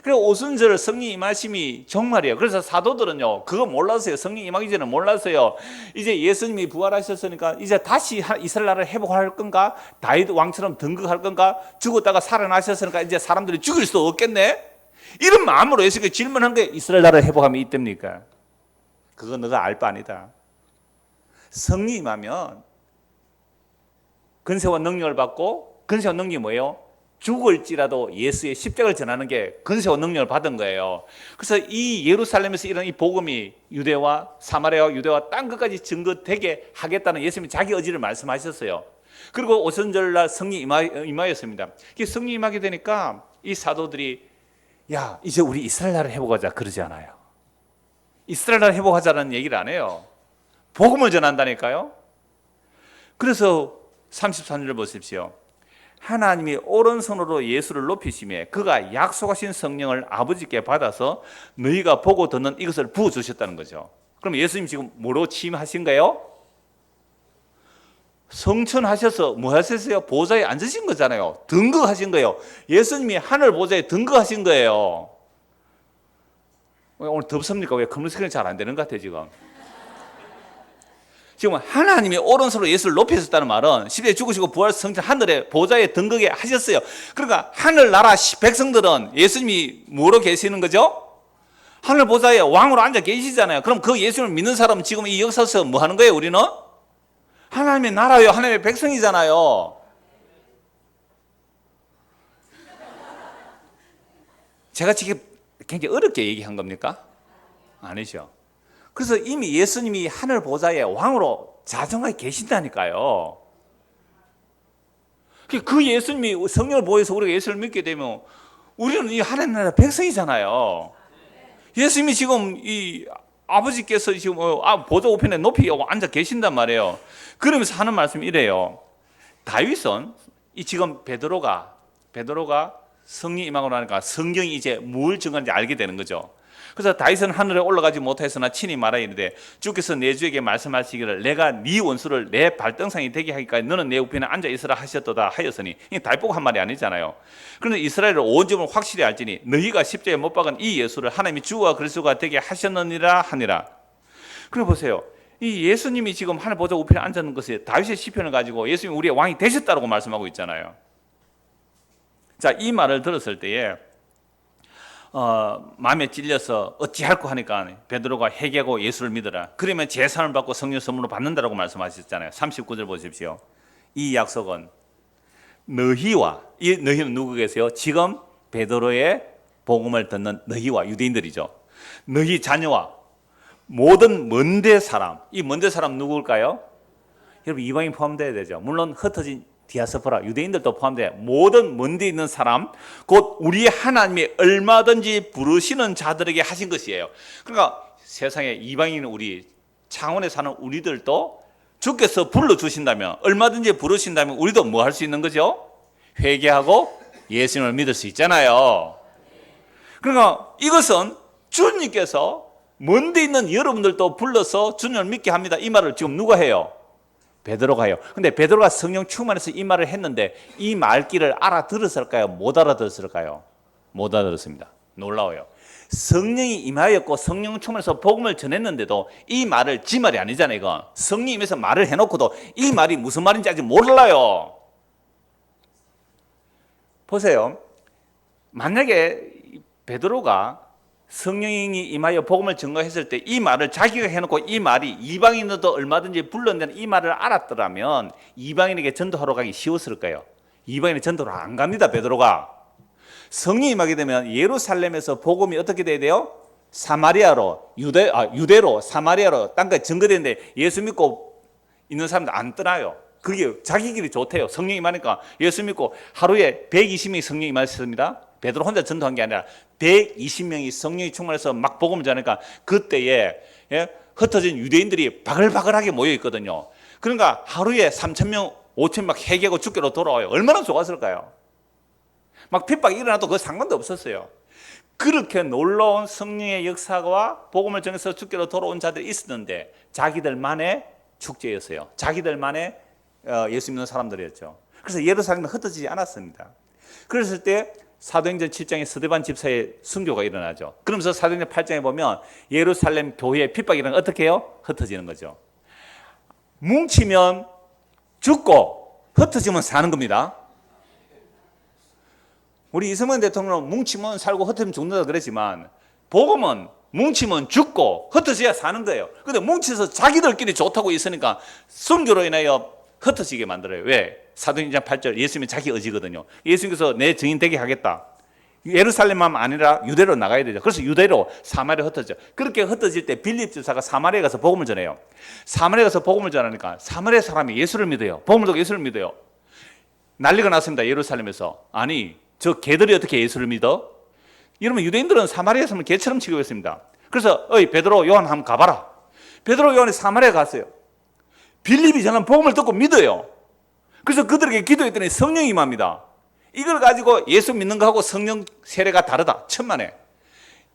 그리고 오순절 성령 임하심이 종말이에요. 그래서 사도들은요 그거 몰랐어요. 성령 임하기 전에 몰랐어요. 이제 예수님이 부활하셨으니까 이제 다시 이스라엘 나라를 회복할 건가? 다윗 왕처럼 등극할 건가? 죽었다가 살아나셨으니까 이제 사람들이 죽일 수 없겠네? 이런 마음으로 예수님께 질문한 게 이스라엘 나라를 회복하면 이때입니까? 그거 너가 알 바 아니다. 성령이 임하면 근세와 능력을 받고 근세와 능력이 뭐예요? 죽을지라도 예수의 십자가를 전하는 게 근세와 능력을 받은 거예요. 그래서 이 예루살렘에서 이런 이 복음이 유대와 사마리아와 유대와 땅 끝까지 증거되게 하겠다는 예수님이 자기 의지를 말씀하셨어요. 그리고 오순절날 성령이 임하였습니다. 성령이 임하게 되니까 이 사도들이 야 이제 우리 이스라엘 나라를 회복하자 그러지 않아요. 이스라엘 나라를 회복하자는 얘기를 안 해요. 복음을 전한다니까요. 그래서 33절을 보십시오. 하나님이 오른손으로 예수를 높이시며 그가 약속하신 성령을 아버지께 받아서 너희가 보고 듣는 이것을 부어주셨다는 거죠. 그럼 예수님 지금 뭐로 취임하신 거예요? 성천하셔서 뭐 하셨어요? 보좌에 앉으신 거잖아요. 등극하신 거예요. 예수님이 하늘 보좌에 등극하신 거예요. 오늘 덥습니까? 왜 검은색은 잘 안 되는 것 같아요 지금. 지금 하나님이 오른손으로 예수를 높이셨다는 말은 십자가에 죽으시고 부활해서 성천 하늘에 보좌에 등극에 하셨어요. 그러니까 하늘나라 백성들은 예수님이 뭐로 계시는 거죠? 하늘 보좌에 왕으로 앉아 계시잖아요. 그럼 그 예수님을 믿는 사람은 지금 이 역사에서 뭐 하는 거예요 우리는? 하나님의 나라요. 하나님의 백성이잖아요. 제가 지금 굉장히 어렵게 얘기한 겁니까? 아니죠. 그래서 이미 예수님이 하늘 보좌에 왕으로 자정하게 계신다니까요. 그 예수님이 성령을 보여서 우리가 예수를 믿게 되면 우리는 이 하나님 나라 백성이잖아요. 예수님이 지금 이 아버지께서 지금 보좌 우편에 높이 앉아 계신단 말이에요. 그러면서 하는 말씀이 이래요. 다윗은 이 지금 베드로가 성령 임하고 나니까 성경이 이제 뭘 증거하는지 알게 되는 거죠. 그래서 다윗은 하늘에 올라가지 못하였으나 친히 말하이르되 주께서 내 주에게 말씀하시기를 내가 네 원수를 내 발등상이 되게 하기까지 너는 내 우편에 앉아 있으라 하셨도다 하였으니 이게 다윗 보고 한 말이 아니잖아요. 그런데 이스라엘을 온 점을 확실히 알지니 너희가 십자가에 못 박은 이 예수를 하나님이 주와 그리스도가 되게 하셨느니라 하니라. 그래 보세요. 이 예수님이 지금 하늘 보좌 우편에 앉았는 것이 다윗의 시편을 가지고 예수님이 우리의 왕이 되셨다고 말씀하고 있잖아요. 자, 이 말을 들었을 때에 마음에 찔려서 어찌할꼬 하니까 베드로가 회개하고 예수를 믿어라. 그러면 제사를 받고 성령 선물로 받는다라고 말씀하셨잖아요. 39절 보십시오. 이 약속은 너희와, 이 너희는 누구 계세요? 지금 베드로의 복음을 듣는 너희와 유대인들이죠. 너희 자녀와 모든 먼데 사람, 이 먼데 사람 누구일까요? 여러분 이방인 포함되어야 되죠. 물론 흩어진 디아스포라 유대인들도 포함돼 모든 먼데 있는 사람 곧 우리 하나님이 얼마든지 부르시는 자들에게 하신 것이에요. 그러니까 세상에 이방인 우리 창원에 사는 우리들도 주께서 불러주신다면 얼마든지 부르신다면 우리도 뭐 할 수 있는 거죠? 회개하고 예수님을 믿을 수 있잖아요. 그러니까 이것은 주님께서 먼데 있는 여러분들도 불러서 주님을 믿게 합니다. 이 말을 지금 누가 해요? 베드로가 해요. 근데 베드로가 성령 충만해서 이 말을 했는데 이 말귀를 알아들었을까요? 못 알아들었을까요? 못 알아들었습니다. 놀라워요. 성령이 임하였고 성령 충만해서 복음을 전했는데도 이 말을 지 말이 아니잖아요. 이거 성령이 임해서 말을 해놓고도 이 말이 무슨 말인지 아직 몰라요. 보세요. 만약에 베드로가 성령이 임하여 복음을 증거했을 때 이 말을 자기가 해놓고 이 말이 이방인들도 얼마든지 불러내는 이 말을 알았더라면 이방인에게 전도하러 가기 쉬웠을 거예요. 이방인에 전도를 안 갑니다. 베드로가 성령이 임하게 되면 예루살렘에서 복음이 어떻게 돼야 돼요? 사마리아로 유대로 사마리아로 땅까지 증거되는데 예수 믿고 있는 사람들 안 떠나요. 그게 자기 길이 좋대요. 성령이 임하니까 예수 믿고 하루에 120명이 성령이 임하셨습니다. 베드로 혼자 전도한 게 아니라 120명이 성령이 충만해서 막 복음을 전하니까 그때에 흩어진 유대인들이 바글바글하게 모여 있거든요. 그러니까 하루에 3,000명, 5,000명 막 회개하고 죽게로 돌아와요. 얼마나 좋았을까요? 막 핍박이 일어나도 그 상관도 없었어요. 그렇게 놀라운 성령의 역사와 복음을 전해서 죽게로 돌아온 자들이 있었는데 자기들만의 축제였어요. 자기들만의 예수 믿는 사람들이었죠. 그래서 예루살렘은 흩어지지 않았습니다. 그랬을 때 사도행전 7장에 스데반 집사의 순교가 일어나죠. 그러면서 사도행전 8장에 보면 예루살렘 교회의 핍박이 일어나면 어떻게 해요? 흩어지는 거죠. 뭉치면 죽고 흩어지면 사는 겁니다. 우리 이승만 대통령은 뭉치면 살고 흩어지면 죽는다 그랬지만 복음은 뭉치면 죽고 흩어져야 사는 거예요. 그런데 뭉쳐서 자기들끼리 좋다고 있으니까 순교로 인하여 흩어지게 만들어요. 왜? 사도행전 8절 예수님이 자기 의지거든요. 예수님께서 내 증인 되게 하겠다. 예루살렘만 아니라 유대로 나가야 되죠. 그래서 유대로 사마리아 흩어져. 그렇게 흩어질 때 빌립 집사가 사마리아에 가서 복음을 전해요. 사마리아에 가서 복음을 전하니까 사마리아 사람이 예수를 믿어요. 복음을 듣고 예수를 믿어요. 난리가 났습니다. 예루살렘에서. 아니 저 개들이 어떻게 예수를 믿어? 이러면 유대인들은 사마리아 사람을 개처럼 취급했습니다. 그래서 베드로 요한 한번 가봐라. 베드로 요한이 사마리아 갔어요. 빌립이 저는 복음을 듣고 믿어요. 그래서 그들에게 기도했더니 성령이 임합니다. 이걸 가지고 예수 믿는 거하고 성령 세례가 다르다. 천만에.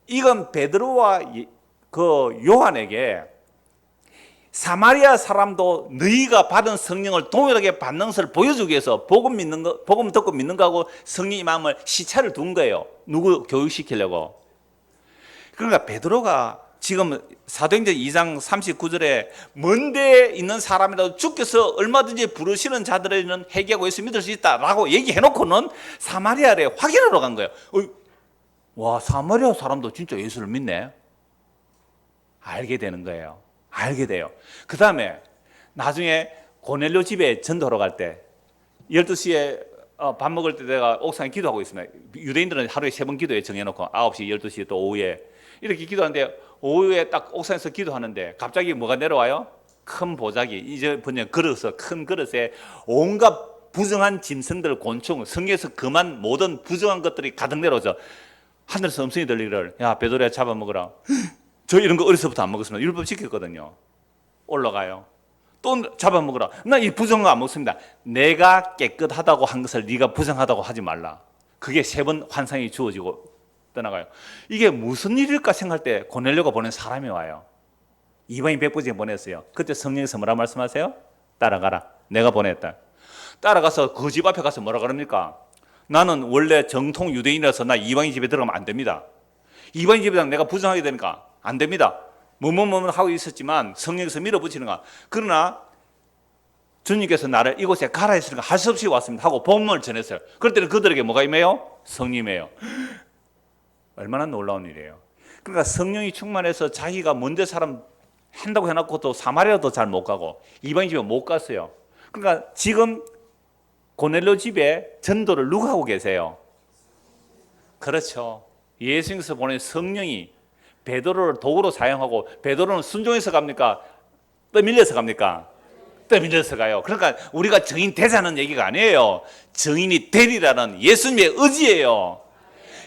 이건 베드로와 그 요한에게 사마리아 사람도 너희가 받은 성령을 동일하게 받는 것을 보여주기 위해서 복음 듣고 믿는 거하고 성령 임함을 시차를 둔 거예요. 누구 교육시키려고. 그러니까 베드로가 지금 사도행전 2장 39절에 먼데 있는 사람이라도 주께서 얼마든지 부르시는 자들에는 회개하고 예수 믿을 수 있다라고 얘기해놓고는 사마리아에 확인하러 간 거예요. 와, 사마리아 사람도 진짜 예수를 믿네. 알게 되는 거예요. 알게 돼요. 그 다음에 나중에 고넬료 집에 전도하러 갈 때 12시에 밥 먹을 때 내가 옥상에 기도하고 있습니다. 유대인들은 하루에 3번 기도에 정해놓고 9시, 12시 또 오후에 이렇게 기도하는데 오후에 딱 옥상에서 기도하는데 갑자기 뭐가 내려와요? 큰 보자기, 이제 번역 큰 그릇에 온갖 부정한 짐승들, 곤충, 성경에서 그만 모든 부정한 것들이 가득 내려오죠. 하늘에서 음성이 들리기를 야 베드로야 잡아먹으라. 저 이런 거 어려서부터 안 먹었습니다. 율법 지켰거든요. 올라가요. 또 잡아먹으라. 나 이 부정한 거 안 먹습니다. 내가 깨끗하다고 한 것을 네가 부정하다고 하지 말라. 그게 3번 환상이 주어지고 떠나가요. 이게 무슨 일일까 생각할 때 고넬료가 보낸 사람이 와요. 이방인 백부장이 보냈어요. 그때 성령께서 뭐라 말씀하세요? 따라가라. 내가 보냈다. 따라가서 그 집 앞에 가서 뭐라 그럽니까? 나는 원래 정통 유대인이라서 나 이방인 집에 들어가면 안 됩니다. 이방인 집에 내가 부정하게 되니까 안 됩니다. 뭐뭐뭐 하고 있었지만 성령께서 밀어붙이는 거. 그러나 주님께서 나를 이곳에 가라 했으니까 할 수 없이 왔습니다 하고 복음을 전했어요. 그럴 때는 그들에게 뭐가 임해요? 성령이에요. 얼마나 놀라운 일이에요. 그러니까 성령이 충만해서 자기가 먼데 사람 한다고 해놓고도 사마리아도 잘 못 가고 이방인 집에 못 갔어요. 그러니까 지금 고넬료 집에 전도를 누가 하고 계세요? 그렇죠. 예수님께서 보낸 성령이 베드로를 도구로 사용하고 베드로는 순종해서 갑니까? 떠밀려서 갑니까? 떠밀려서 가요. 그러니까 우리가 증인 되자는 얘기가 아니에요. 증인이 되리라는 예수님의 의지예요.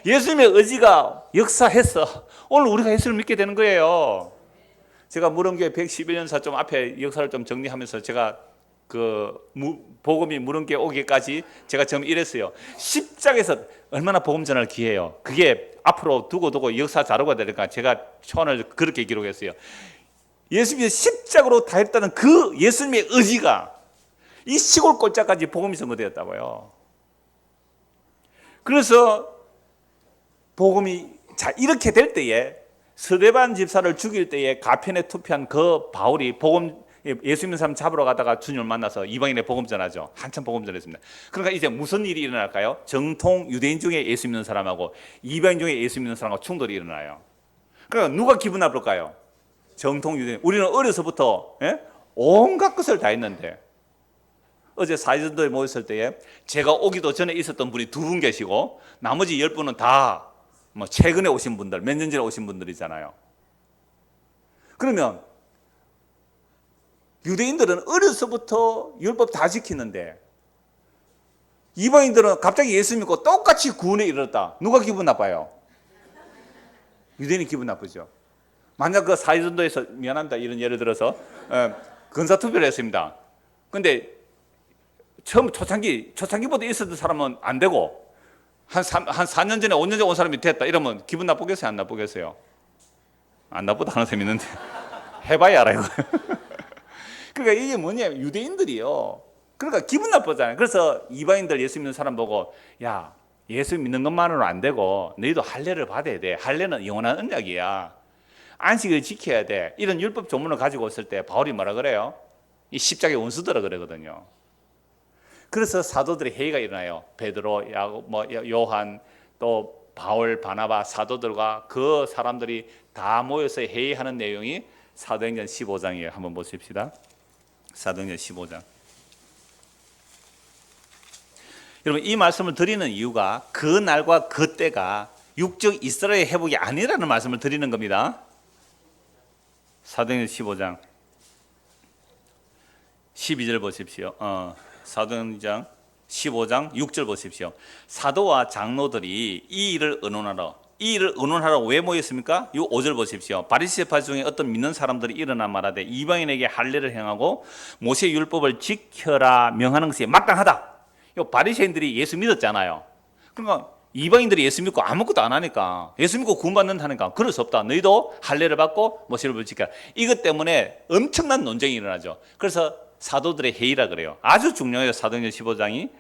예수님의 의지가 역사해서 오늘 우리가 예수를 믿게 되는 거예요. 제가 무릉교회 111년사 좀 앞에 역사를 좀 정리하면서 제가 복음이 무릉교에 오기까지 제가 처음 이랬어요. 십자가에서 얼마나 복음 전할 기회예요. 그게 앞으로 두고 역사 자료가 되니까 제가 초안을 그렇게 기록했어요. 예수님이 십자가로 다 했다는 그 예수님의 의지가 이 시골 꼴짝까지 복음이 선거되었다고요. 그래서 복음이 이렇게 될 때에 스데반 집사를 죽일 때에 가편에 투표한 그 바울이 예수 믿는 사람 잡으러 가다가 주님을 만나서 이방인의 복음 전하죠. 한참 복음 전했습니다. 그러니까 이제 무슨 일이 일어날까요? 정통 유대인 중에 예수 믿는 사람하고 이방인 중에 예수 믿는 사람하고 충돌이 일어나요. 그러니까 누가 기분 나쁠까요? 정통 유대인. 우리는 어려서부터 온갖 것을 다 했는데 어제 사회전도에 모였을 때에 제가 오기도 전에 있었던 분이 2분 계시고 나머지 10분은 다 최근에 오신 분들, 몇 년 전에 오신 분들이잖아요. 그러면 유대인들은 어려서부터 율법 다 지키는데 이방인들은 갑자기 예수 믿고 똑같이 구원에 이르렀다. 누가 기분 나빠요? 유대인이 기분 나쁘죠. 만약 그 사회전도에서 미안합니다. 이런 예를 들어서 근사투표를 했습니다. 근데 처음 초창기보다 있었던 사람은 안 되고 한 4년 전에 5년 전에 온 사람이 됐다 이러면 기분 나쁘겠어요? 안 나쁘겠어요? 안 나쁘다 하는 사람이 있는데 해봐야 알아요. 그러니까 이게 뭐냐면 유대인들이요. 그러니까 기분 나쁘잖아요. 그래서 이방인들 예수 믿는 사람 보고 야 예수 믿는 것만으로는 안 되고 너희도 할례를 받아야 돼. 할례는 영원한 언약이야. 안식을 지켜야 돼. 이런 율법 조문을 가지고 있을 때 바울이 뭐라 그래요? 이 십자가의 원수들아 그러거든요. 그래서 사도들의 회의가 일어나요. 베드로, 요한, 또 바울, 바나바 사도들과 그 사람들이 다 모여서 회의하는 내용이 사도행전 15장이에요. 한번 보십시다. 사도행전 15장. 여러분 이 말씀을 드리는 이유가 그 날과 그 때가 육적 이스라엘 회복이 아니라는 말씀을 드리는 겁니다. 사도행전 15장 12절 보십시오. 사도행전 15장 6절 보십시오. 사도와 장로들이 이 일을 의논하러 왜 모였습니까? 이 5절 보십시오. 바리새파 중에 어떤 믿는 사람들이 일어나 말하되 이방인에게 할례를 행하고 모세 율법을 지켜라 명하는 것이 마땅하다. 이 바리새인들이 예수 믿었잖아요. 그러니까 이방인들이 예수 믿고 아무것도 안 하니까 예수 믿고 구원받는다니까 그럴 수 없다. 너희도 할례를 받고 모세 율법을 지켜라. 이것 때문에 엄청난 논쟁이 일어나죠. 그래서 사도들의 회의라 그래요. 아주 중요해요. 사도행전 15장이.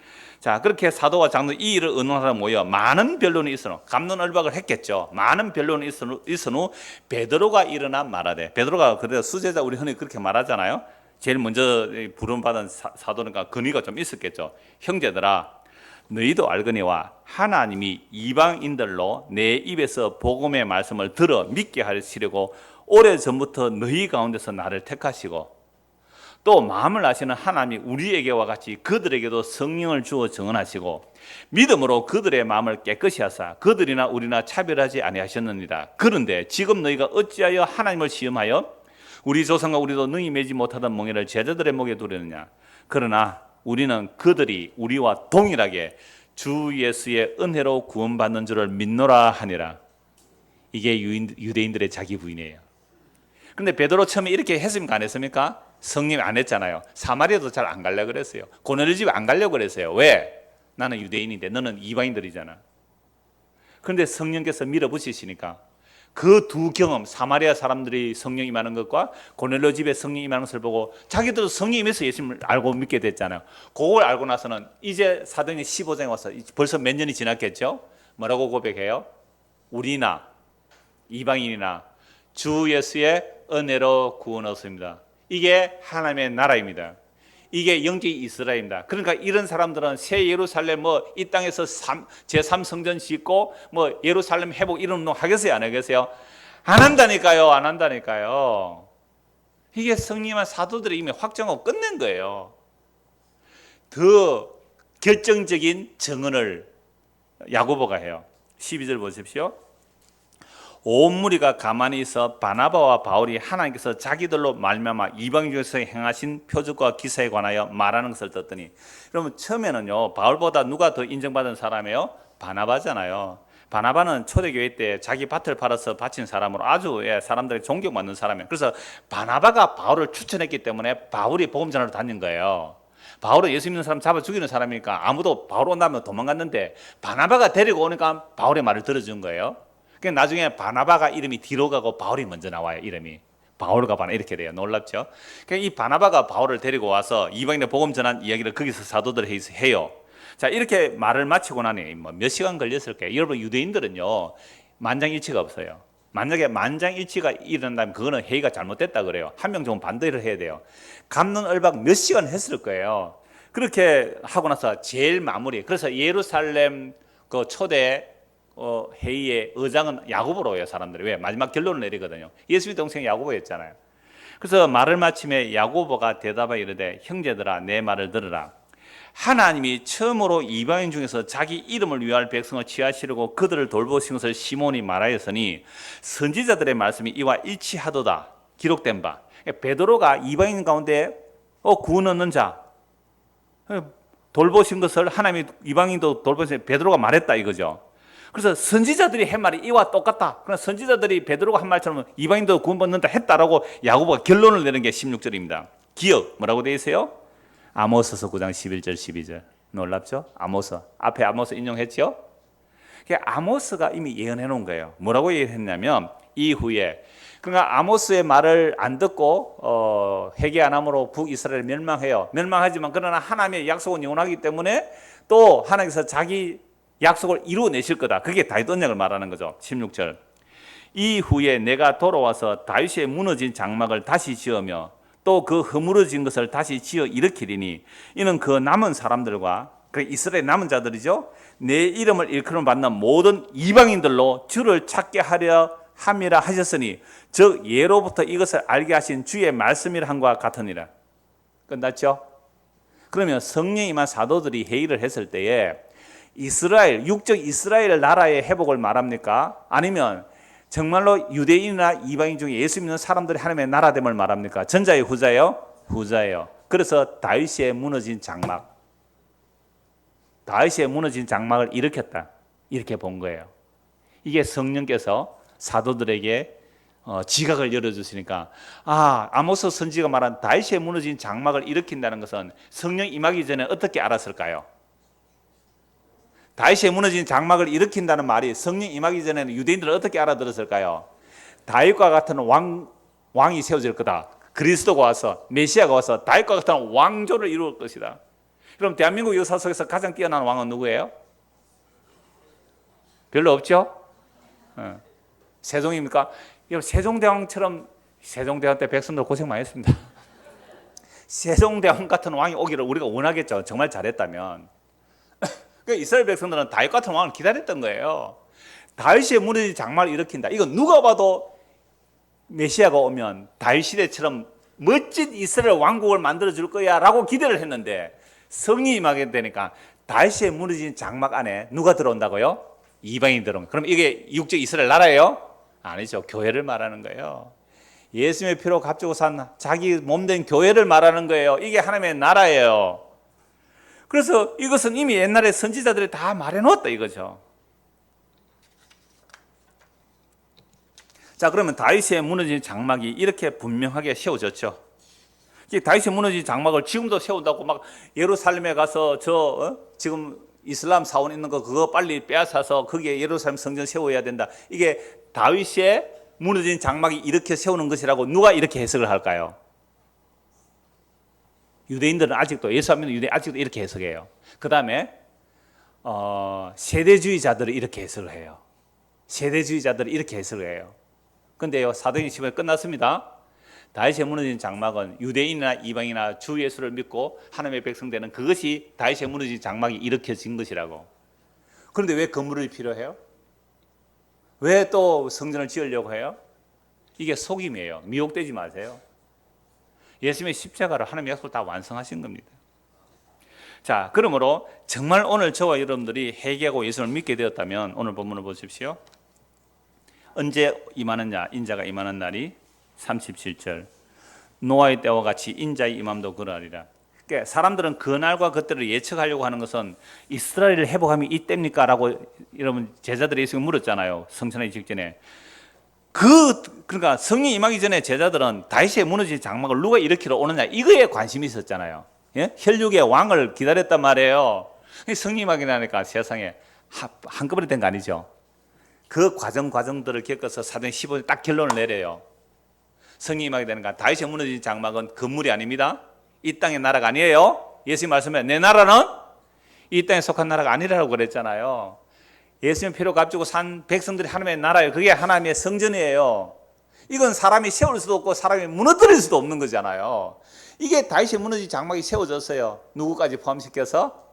자, 그렇게 사도와 장로 이 일을 의논하러 모여 많은 변론이 있으노 갑론을박을 했겠죠. 많은 변론이 있은 후 베드로가 일어나 말하되 베드로가 그래서 수제자 우리 흔히 그렇게 말하잖아요. 제일 먼저 부름받은 사도니까 권위가 좀 있었겠죠. 형제들아 너희도 알거니와 하나님이 이방인들로 내 입에서 복음의 말씀을 들어 믿게 하시려고 오래전부터 너희 가운데서 나를 택하시고 또 마음을 아시는 하나님이 우리에게와 같이 그들에게도 성령을 주어 증언하시고 믿음으로 그들의 마음을 깨끗이 하사 그들이나 우리나 차별하지 아니하셨느니라. 그런데 지금 너희가 어찌하여 하나님을 시험하여 우리 조상과 우리도 능히 매지 못하던 멍에를 제자들의 목에 두려느냐. 그러나 우리는 그들이 우리와 동일하게 주 예수의 은혜로 구원받는 줄을 믿노라 하니라. 이게 유대인들의 자기 부인이에요. 그런데 베드로 처음에 이렇게 했습니까? 안 했습니까? 성령이 안 했잖아요. 사마리아도 잘 안 가려고 그랬어요. 고넬료 집에 안 가려고 그랬어요. 왜? 나는 유대인인데 너는 이방인들이잖아. 그런데 성령께서 밀어붙이시니까 그 두 경험, 사마리아 사람들이 성령 임하는 것과 고넬료 집에 성령 임하는 것을 보고 자기들도 성령 임해서 예수님을 알고 믿게 됐잖아요. 그걸 알고 나서는 이제 사도행전 15장에 와서 벌써 몇 년이 지났겠죠? 뭐라고 고백해요? 우리나 이방인이나 주 예수의 은혜로 구원 얻습니다. 이게 하나님의 나라입니다. 이게 영적 이스라엘입니다. 그러니까 이런 사람들은 새 예루살렘 이 땅에서 제3성전 짓고 예루살렘 회복 이런 운동 하겠어요? 안 하겠어요? 안 한다니까요. 안 한다니까요. 이게 성령한 사도들이 이미 확정하고 끝낸 거예요. 더 결정적인 증언을 야고보가 해요. 12절 보십시오. 온 무리가 가만히 있어 바나바와 바울이 하나님께서 자기들로 말미암아 이방 중에서 행하신 표적과 기사에 관하여 말하는 것을 듣더니 여러분 처음에는요 바울보다 누가 더 인정받은 사람이에요? 바나바잖아요. 바나바는 초대교회 때 자기 밭을 팔아서 바친 사람으로 아주 사람들이 존경받는 사람이에요. 그래서 바나바가 바울을 추천했기 때문에 바울이 복음전하러 다닌 거예요. 바울은 예수 믿는 사람 잡아 죽이는 사람이니까 아무도 바울 온다면 도망갔는데 바나바가 데리고 오니까 바울의 말을 들어준 거예요. 그러니까 나중에 바나바가 이름이 뒤로 가고 바울이 먼저 나와요. 이름이 바울과 바나 이렇게 돼요. 놀랍죠? 그러니까 이 바나바가 바울을 데리고 와서 이방인의 복음 전한 이야기를 거기서 사도들이 해요. 자, 이렇게 말을 마치고 나니 몇 시간 걸렸을까요? 여러분, 유대인들은요 만장일치가 없어요. 만약에 만장일치가 일어난다면 그거는 회의가 잘못됐다 그래요. 한 명 정도 반대를 해야 돼요. 갑론을박 몇 시간 했을 거예요. 그렇게 하고 나서 제일 마무리. 그래서 예루살렘 그 초대 회의의 의장은 야고보로 해요. 사람들이. 왜? 마지막 결론을 내리거든요. 예수의 동생 야고보였잖아요. 그래서 말을 마침에 야고보가 대답하여 이르되 형제들아 내 말을 들으라. 하나님이 처음으로 이방인 중에서 자기 이름을 위할 백성을 취하시려고 그들을 돌보신 것을 시몬이 말하였으니 선지자들의 말씀이 이와 일치하도다. 기록된 바. 베드로가 이방인 가운데 구원 얻는 자 돌보신 것을 하나님이 이방인도 돌보신 베드로가 말했다 이거죠. 그래서 선지자들이 한 말이 이와 똑같다. 그러나 선지자들이 베드로가 한 말처럼 이방인도 구원받는다 했다라고 야고보가 결론을 내는 게 16절입니다. 기억 뭐라고 되어 있어요? 아모스서 9장 11절 12절. 놀랍죠? 아모스. 앞에 아모스 인용했죠? 아모스가 이미 예언해 놓은 거예요. 뭐라고 예언했냐면 이후에 그러니까 아모스의 말을 안 듣고 회개 안 함으로 북이스라엘 멸망해요. 멸망하지만 그러나 하나님의 약속은 영원하기 때문에 또 하나님께서 자기 약속을 이루어내실 거다. 그게 다윗 언약을 말하는 거죠. 16절. 이후에 내가 돌아와서 다윗의 무너진 장막을 다시 지으며 또 그 허물어진 것을 다시 지어 일으키리니 이는 그 남은 사람들과 그 이스라엘 남은 자들이죠. 내 이름을 일컬음 받는 모든 이방인들로 주를 찾게 하려 함이라 하셨으니 즉 예로부터 이것을 알게 하신 주의 말씀이라 함과 같으니라. 끝났죠? 그러면 성령이 임한 사도들이 회의를 했을 때에 이스라엘, 육적 이스라엘 나라의 회복을 말합니까? 아니면 정말로 유대인이나 이방인 중에 예수 믿는 사람들이 하나님의 나라됨을 말합니까? 전자예요, 후자예요? 후자예요. 그래서 다윗의 무너진 장막, 다윗의 무너진 장막을 일으켰다. 이렇게 본 거예요. 이게 성령께서 사도들에게 지각을 열어주시니까 아모스 선지가 말한 다윗의 무너진 장막을 일으킨다는 것은 성령 임하기 전에 어떻게 알았을까요? 다윗의 무너진 장막을 일으킨다는 말이 성령 임하기 전에는 유대인들은 어떻게 알아들었을까요? 다윗과 같은 왕이 세워질 거다. 그리스도가 와서 메시아가 와서 다윗과 같은 왕조를 이룰 것이다. 그럼 대한민국 역사 속에서 가장 뛰어난 왕은 누구예요? 별로 없죠? 세종입니까? 세종대왕처럼 세종대왕 때 백성들 고생 많이 했습니다. 세종대왕 같은 왕이 오기를 우리가 원하겠죠. 정말 잘했다면. 그러니까 이스라엘 백성들은 다윗 같은 왕을 기다렸던 거예요. 다윗의 무너진 장막을 일으킨다. 이건 누가 봐도 메시아가 오면 다윗 시대처럼 멋진 이스라엘 왕국을 만들어줄 거야 라고 기대를 했는데 성령이 임하게 되니까 다윗의 무너진 장막 안에 누가 들어온다고요? 이방인이 들어온 거예요. 그럼 이게 육적 이스라엘 나라예요? 아니죠. 교회를 말하는 거예요. 예수님의 피로 값주고 산 자기 몸된 교회를 말하는 거예요. 이게 하나님의 나라예요. 그래서 이것은 이미 옛날에 선지자들이 다 말해놓았다 이거죠. 자, 그러면 다윗의 무너진 장막이 이렇게 분명하게 세워졌죠. 다윗의 무너진 장막을 지금도 세운다고 막 예루살렘에 가서 지금 이슬람 사원 있는 거 그거 빨리 빼앗아서 거기에 예루살렘 성전 세워야 된다. 이게 다윗의 무너진 장막이 이렇게 세우는 것이라고 누가 이렇게 해석을 할까요? 유대인들은 아직도 예수 안 믿는 유대인 아직도 이렇게 해석해요. 그 다음에 세대주의자들은 이렇게 해석을 해요. 세대주의자들은 이렇게 해석을 해요. 그런데요, 사도행전 10회 끝났습니다. 다윗의 무너진 장막은 유대인이나 이방이나 주 예수를 믿고 하나님의 백성 되는 그것이 다윗의 무너진 장막이 일으켜진 것이라고. 그런데 왜 건물이 필요해요? 왜 또 성전을 지으려고 해요? 이게 속임이에요. 미혹되지 마세요. 예수님의 십자가로 하나님의 약속을 다 완성하신 겁니다. 자, 그러므로 정말 오늘 저와 여러분들이 회개하고 예수를 믿게 되었다면 오늘 본문을 보십시오. 언제 임하느냐? 인자가 임하는 날이 37절. 노아의 때와 같이 인자의 임함도 그러하리라. 그러니까 사람들은 그날과 그때를 예측하려고 하는 것은 이스라엘을 회복함이 이때입니까? 라고 여러분 제자들이 예수님 물었잖아요. 성천하기 직전에. 그러니까 성령 임하기 전에 제자들은 다윗의 무너진 장막을 누가 일으키러 오느냐 이거에 관심이 있었잖아요. 예? 혈육의 왕을 기다렸단 말이에요. 성령 임하기 나니까 세상에 한꺼번에 된 거 아니죠. 그 과정들을 겪어서 사도행 15년 딱 결론을 내려요. 성령 임하게 되는 거. 다윗의 무너진 장막은 건물이 아닙니다. 이 땅의 나라가 아니에요. 예수님 말씀에 내 나라는 이 땅에 속한 나라가 아니라고 그랬잖아요. 예수님 피로 값주고 산 백성들이 하나님의 나라예요. 그게 하나님의 성전이에요. 이건 사람이 세울 수도 없고 사람이 무너뜨릴 수도 없는 거잖아요. 이게 다윗의 무너진 장막이 세워졌어요. 누구까지 포함시켜서?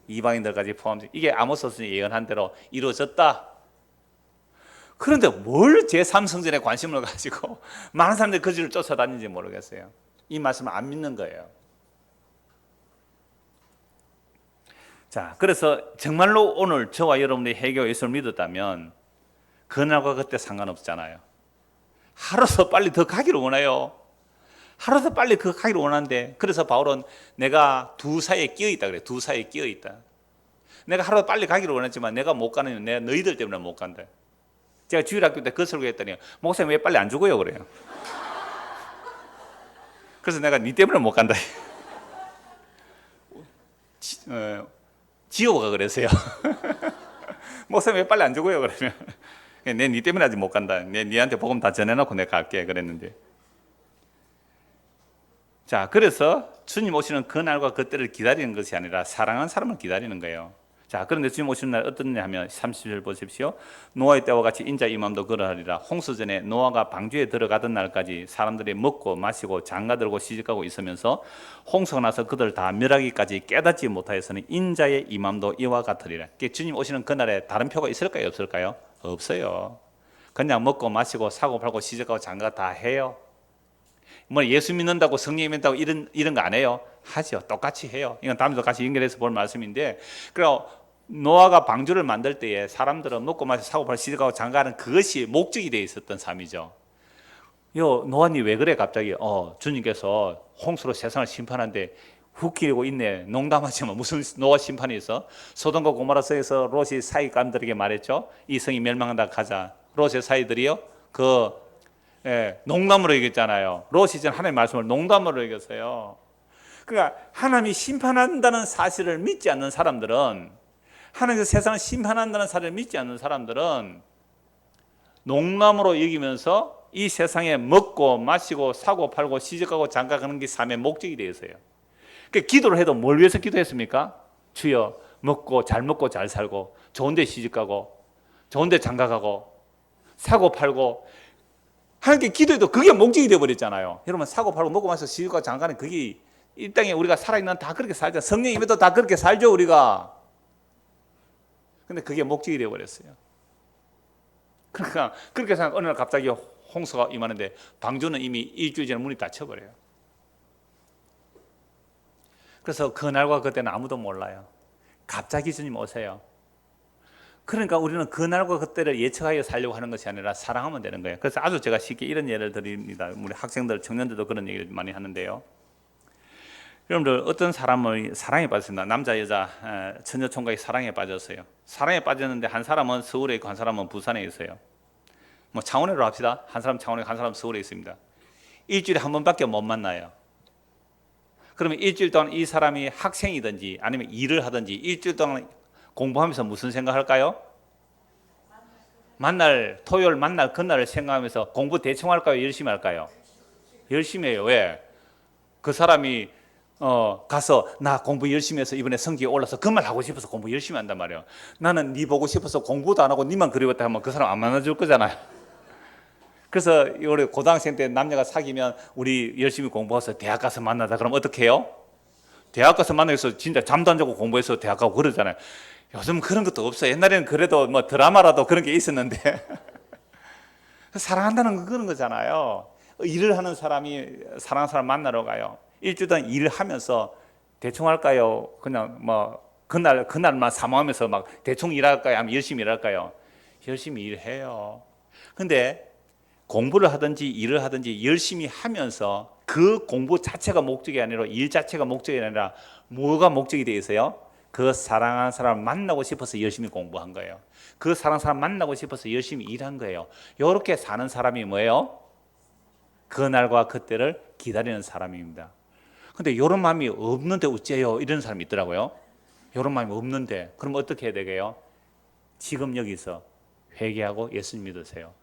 이방인들까지 포함시켜. 이게 아모스서 예언한 대로 이루어졌다. 그런데 뭘 제3성전에 관심을 가지고 많은 사람들이 그 길을 쫓아다니는지 모르겠어요. 이 말씀을 안 믿는 거예요. 자, 그래서 정말로 오늘 저와 여러분들이 해교 예수를 믿었다면 그날과 그때 상관없잖아요. 하루도 빨리 더 가기를 원해요. 하루도 빨리 그 가기를 원하는데, 그래서 바울은 내가 두 사이에 끼어 있다 그래요. 두 사이에 끼어 있다. 내가 하루도 빨리 가기를 원했지만 내가 못 가는 이유는 내가 너희들 때문에 못 간다. 제가 주일학교 때 그 설교했더니 목사님 왜 빨리 안 죽어요? 그래요. 그래서 내가 니 때문에 못 간다. 지호가 그랬어요. 목사님 왜 빨리 안 죽어요? 그러면 내 니 때문에 아직 못 간다. 내 니한테 복음 다 전해놓고 내가 갈게 그랬는데. 자, 그래서 주님 오시는 그날과 그때를 기다리는 것이 아니라 사랑하는 사람을 기다리는 거예요. 자, 그런데 주님 오시는 날 어떻냐 하면 30절 보십시오. 노아의 때와 같이 인자 임함도 그러하리라. 홍수전에 노아가 방주에 들어가던 날까지 사람들이 먹고 마시고 장가들고 시집가고 있으면서 홍수가 나서 그들 다 멸하기까지 깨닫지 못하였으니 인자의 임함도 이와 같으리라. 주님 오시는 그날에 다른 표가 있을까요? 없을까요? 없어요. 그냥 먹고 마시고 사고 팔고 시집가고 장가 다 해요. 뭐 예수 믿는다고 성령 믿는다고 이런 거 안 해요? 하죠. 똑같이 해요. 이건 다음에도 같이 연결해서 볼 말씀인데, 그리고 노아가 방주를 만들 때에 사람들은 먹고 마시고 사고 팔고 시집가고 장가하는 그것이 목적이 되어 있었던 삶이죠. 요 노아님 왜 그래 갑자기? 주님께서 홍수로 세상을 심판하는데 웃기고 있네. 농담하지만 무슨 노아 심판이 있어? 소돔과 고모라 성에서 롯이 사이감들에게 말했죠. 이 성이 멸망한다 가자. 롯의 사이들이요. 농담으로 얘기했잖아요. 롯이 전 하나님의 말씀을 농담으로 얘기했어요. 그러니까 하나님이 심판한다는 사실을 믿지 않는 사람들은, 하나님께서 세상을 심판한다는 사실을 믿지 않는 사람들은 농담으로 여기면서 이 세상에 먹고 마시고 사고 팔고 시집가고 장가가는 게 삶의 목적이 되어 있어요. 그러니까 기도를 해도 뭘 위해서 기도했습니까? 주여 먹고 잘 살고 좋은 데 시집가고 좋은 데 장가가고 사고 팔고 하나님께 기도해도 그게 목적이 되어버렸잖아요. 여러분 사고 팔고 먹고 마셔서 시집가고 장가는 그게 이 땅에 우리가 살아있는 다 그렇게 살죠. 성령 임해도 다 그렇게 살죠 우리가. 근데 그게 목적이 되어버렸어요. 그러니까 그렇게 생각 어느 날 갑자기 홍수가 임하는데 방주는 이미 일주일 전에 문이 닫혀버려요. 그래서 그날과 그때는 아무도 몰라요. 갑자기 주님 오세요. 그러니까 우리는 그날과 그때를 예측하여 살려고 하는 것이 아니라 사랑하면 되는 거예요. 그래서 아주 제가 쉽게 이런 예를 드립니다. 우리 학생들, 청년들도 그런 얘기를 많이 하는데요. 여러분들 어떤 사람을 사랑에 빠졌습니다. 남자, 여자, 처녀 총각이 사랑에 빠졌어요. 사랑에 빠졌는데 한 사람은 서울에 있고 한 사람은 부산에 있어요. 뭐 창원으로 합시다. 한 사람 창원에 한 사람 서울에 있습니다. 일주일에 한 번밖에 못 만나요. 그러면 일주일 동안 이 사람이 학생이든지 아니면 일을 하든지 일주일 동안 공부하면서 무슨 생각할까요? 토요일 만날 그날을 생각하면서 공부 대충 할까요? 열심히 할까요? 열심히 해요. 왜? 그 사람이 가서 나 공부 열심히 해서 이번에 성적이 올라서 그 말 하고 싶어서 공부 열심히 한단 말이에요. 나는 네 보고 싶어서 공부도 안 하고 네만 그리웠다 하면 그 사람 안 만나줄 거잖아요. 그래서 우리 고등학생 때 남녀가 사귀면 우리 열심히 공부해서 대학 가서 만나자. 그럼 어떻게 해요? 대학 가서 만나서 진짜 잠도 안 자고 공부해서 대학 가고 그러잖아요. 요즘 그런 것도 없어요. 옛날에는 그래도 뭐 드라마라도 그런 게 있었는데 사랑한다는 건 그런 거잖아요. 일을 하는 사람이 사랑하는 사람 만나러 가요. 일주일 동안 일을 하면서 대충 할까요? 그냥 뭐 그날만 사모하면서 막 대충 일할까요? 아니면 열심히 일할까요? 열심히 일해요. 근데 공부를 하든지 일을 하든지 열심히 하면서 그 공부 자체가 목적이 아니라 일 자체가 목적이 아니라 뭐가 목적이 되어 있어요? 그 사랑하는 사람을 만나고 싶어서 열심히 공부한 거예요. 그 사랑하는 사람 만나고 싶어서 열심히 일한 거예요. 이렇게 사는 사람이 뭐예요? 그날과 그때를 기다리는 사람입니다. 근데 이런 마음이 없는데 어째요? 이런 사람이 있더라고요. 이런 마음이 없는데 그럼 어떻게 해야 되게요? 지금 여기서 회개하고 예수님 믿으세요.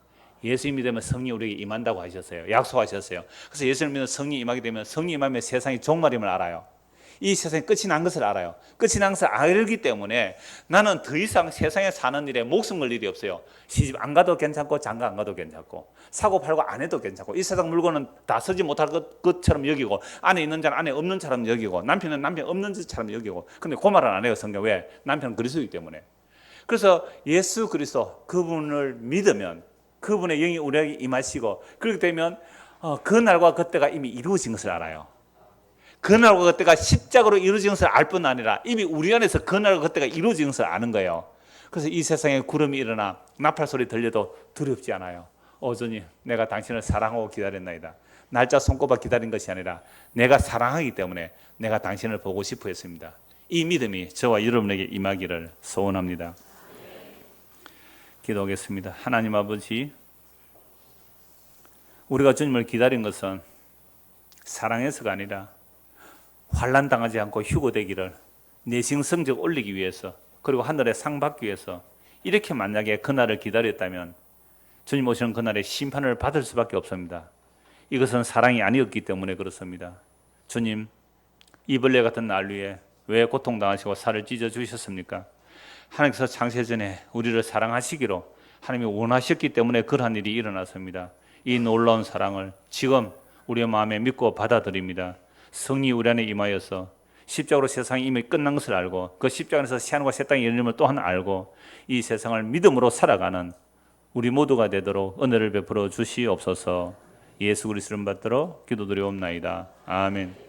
예수님 믿으면 성령 우리에게 임한다고 하셨어요. 약속하셨어요. 그래서 예수님 믿으면 성령 임하게 되면 성령 임하면 세상이 종말임을 알아요. 이 세상이 끝이 난 것을 알아요. 끝이 난 것을 알기 때문에 나는 더 이상 세상에 사는 일에 목숨 걸 일이 없어요. 시집 안 가도 괜찮고 장가 안 가도 괜찮고 사고 팔고 안 해도 괜찮고 이 세상 물건은 다 쓰지 못할 것처럼 여기고 안에 있는 자는 안에 없는 자처럼 여기고 남편은 남편 없는 자처럼 여기고 근데 그 말은 안 해요. 성경 왜? 남편은 그리스도이기 때문에. 그래서 예수 그리스도 그분을 믿으면 그분의 영이 우리에게 임하시고 그렇게 되면 그날과 그때가 이미 이루어진 것을 알아요. 그날과 그때가 십자가로 이루어진 것을 알 뿐 아니라 이미 우리 안에서 그날과 그때가 이루어진 것을 아는 거예요. 그래서 이 세상에 구름이 일어나 나팔 소리 들려도 두렵지 않아요. 주님 내가 당신을 사랑하고 기다렸나이다. 날짜 손꼽아 기다린 것이 아니라 내가 사랑하기 때문에 내가 당신을 보고 싶어 했습니다. 이 믿음이 저와 여러분에게 임하기를 소원합니다. 기도하겠습니다. 하나님 아버지, 우리가 주님을 기다린 것은 사랑해서가 아니라 환난 당하지 않고 휴고되기를 내신 성적 올리기 위해서 그리고 하늘에 상 받기 위해서 이렇게 만약에 그날을 기다렸다면 주님 오시는 그날에 심판을 받을 수밖에 없습니다. 이것은 사랑이 아니었기 때문에 그렇습니다. 주님, 이 벌레 같은 난리에 왜 고통당하시고 살을 찢어 주셨습니까? 하나님께서 창세 전에 우리를 사랑하시기로 하나님이 원하셨기 때문에 그러한 일이 일어났습니다. 이 놀라운 사랑을 지금 우리의 마음에 믿고 받아들입니다. 성령이 우리 안에 임하여서 십자가로 세상이 이미 끝난 것을 알고 그 십자가에서 새하늘과 새 땅이 열림을 또한 알고 이 세상을 믿음으로 살아가는 우리 모두가 되도록 은혜를 베풀어 주시옵소서. 예수 그리스도를 받들어 기도드리옵나이다. 아멘.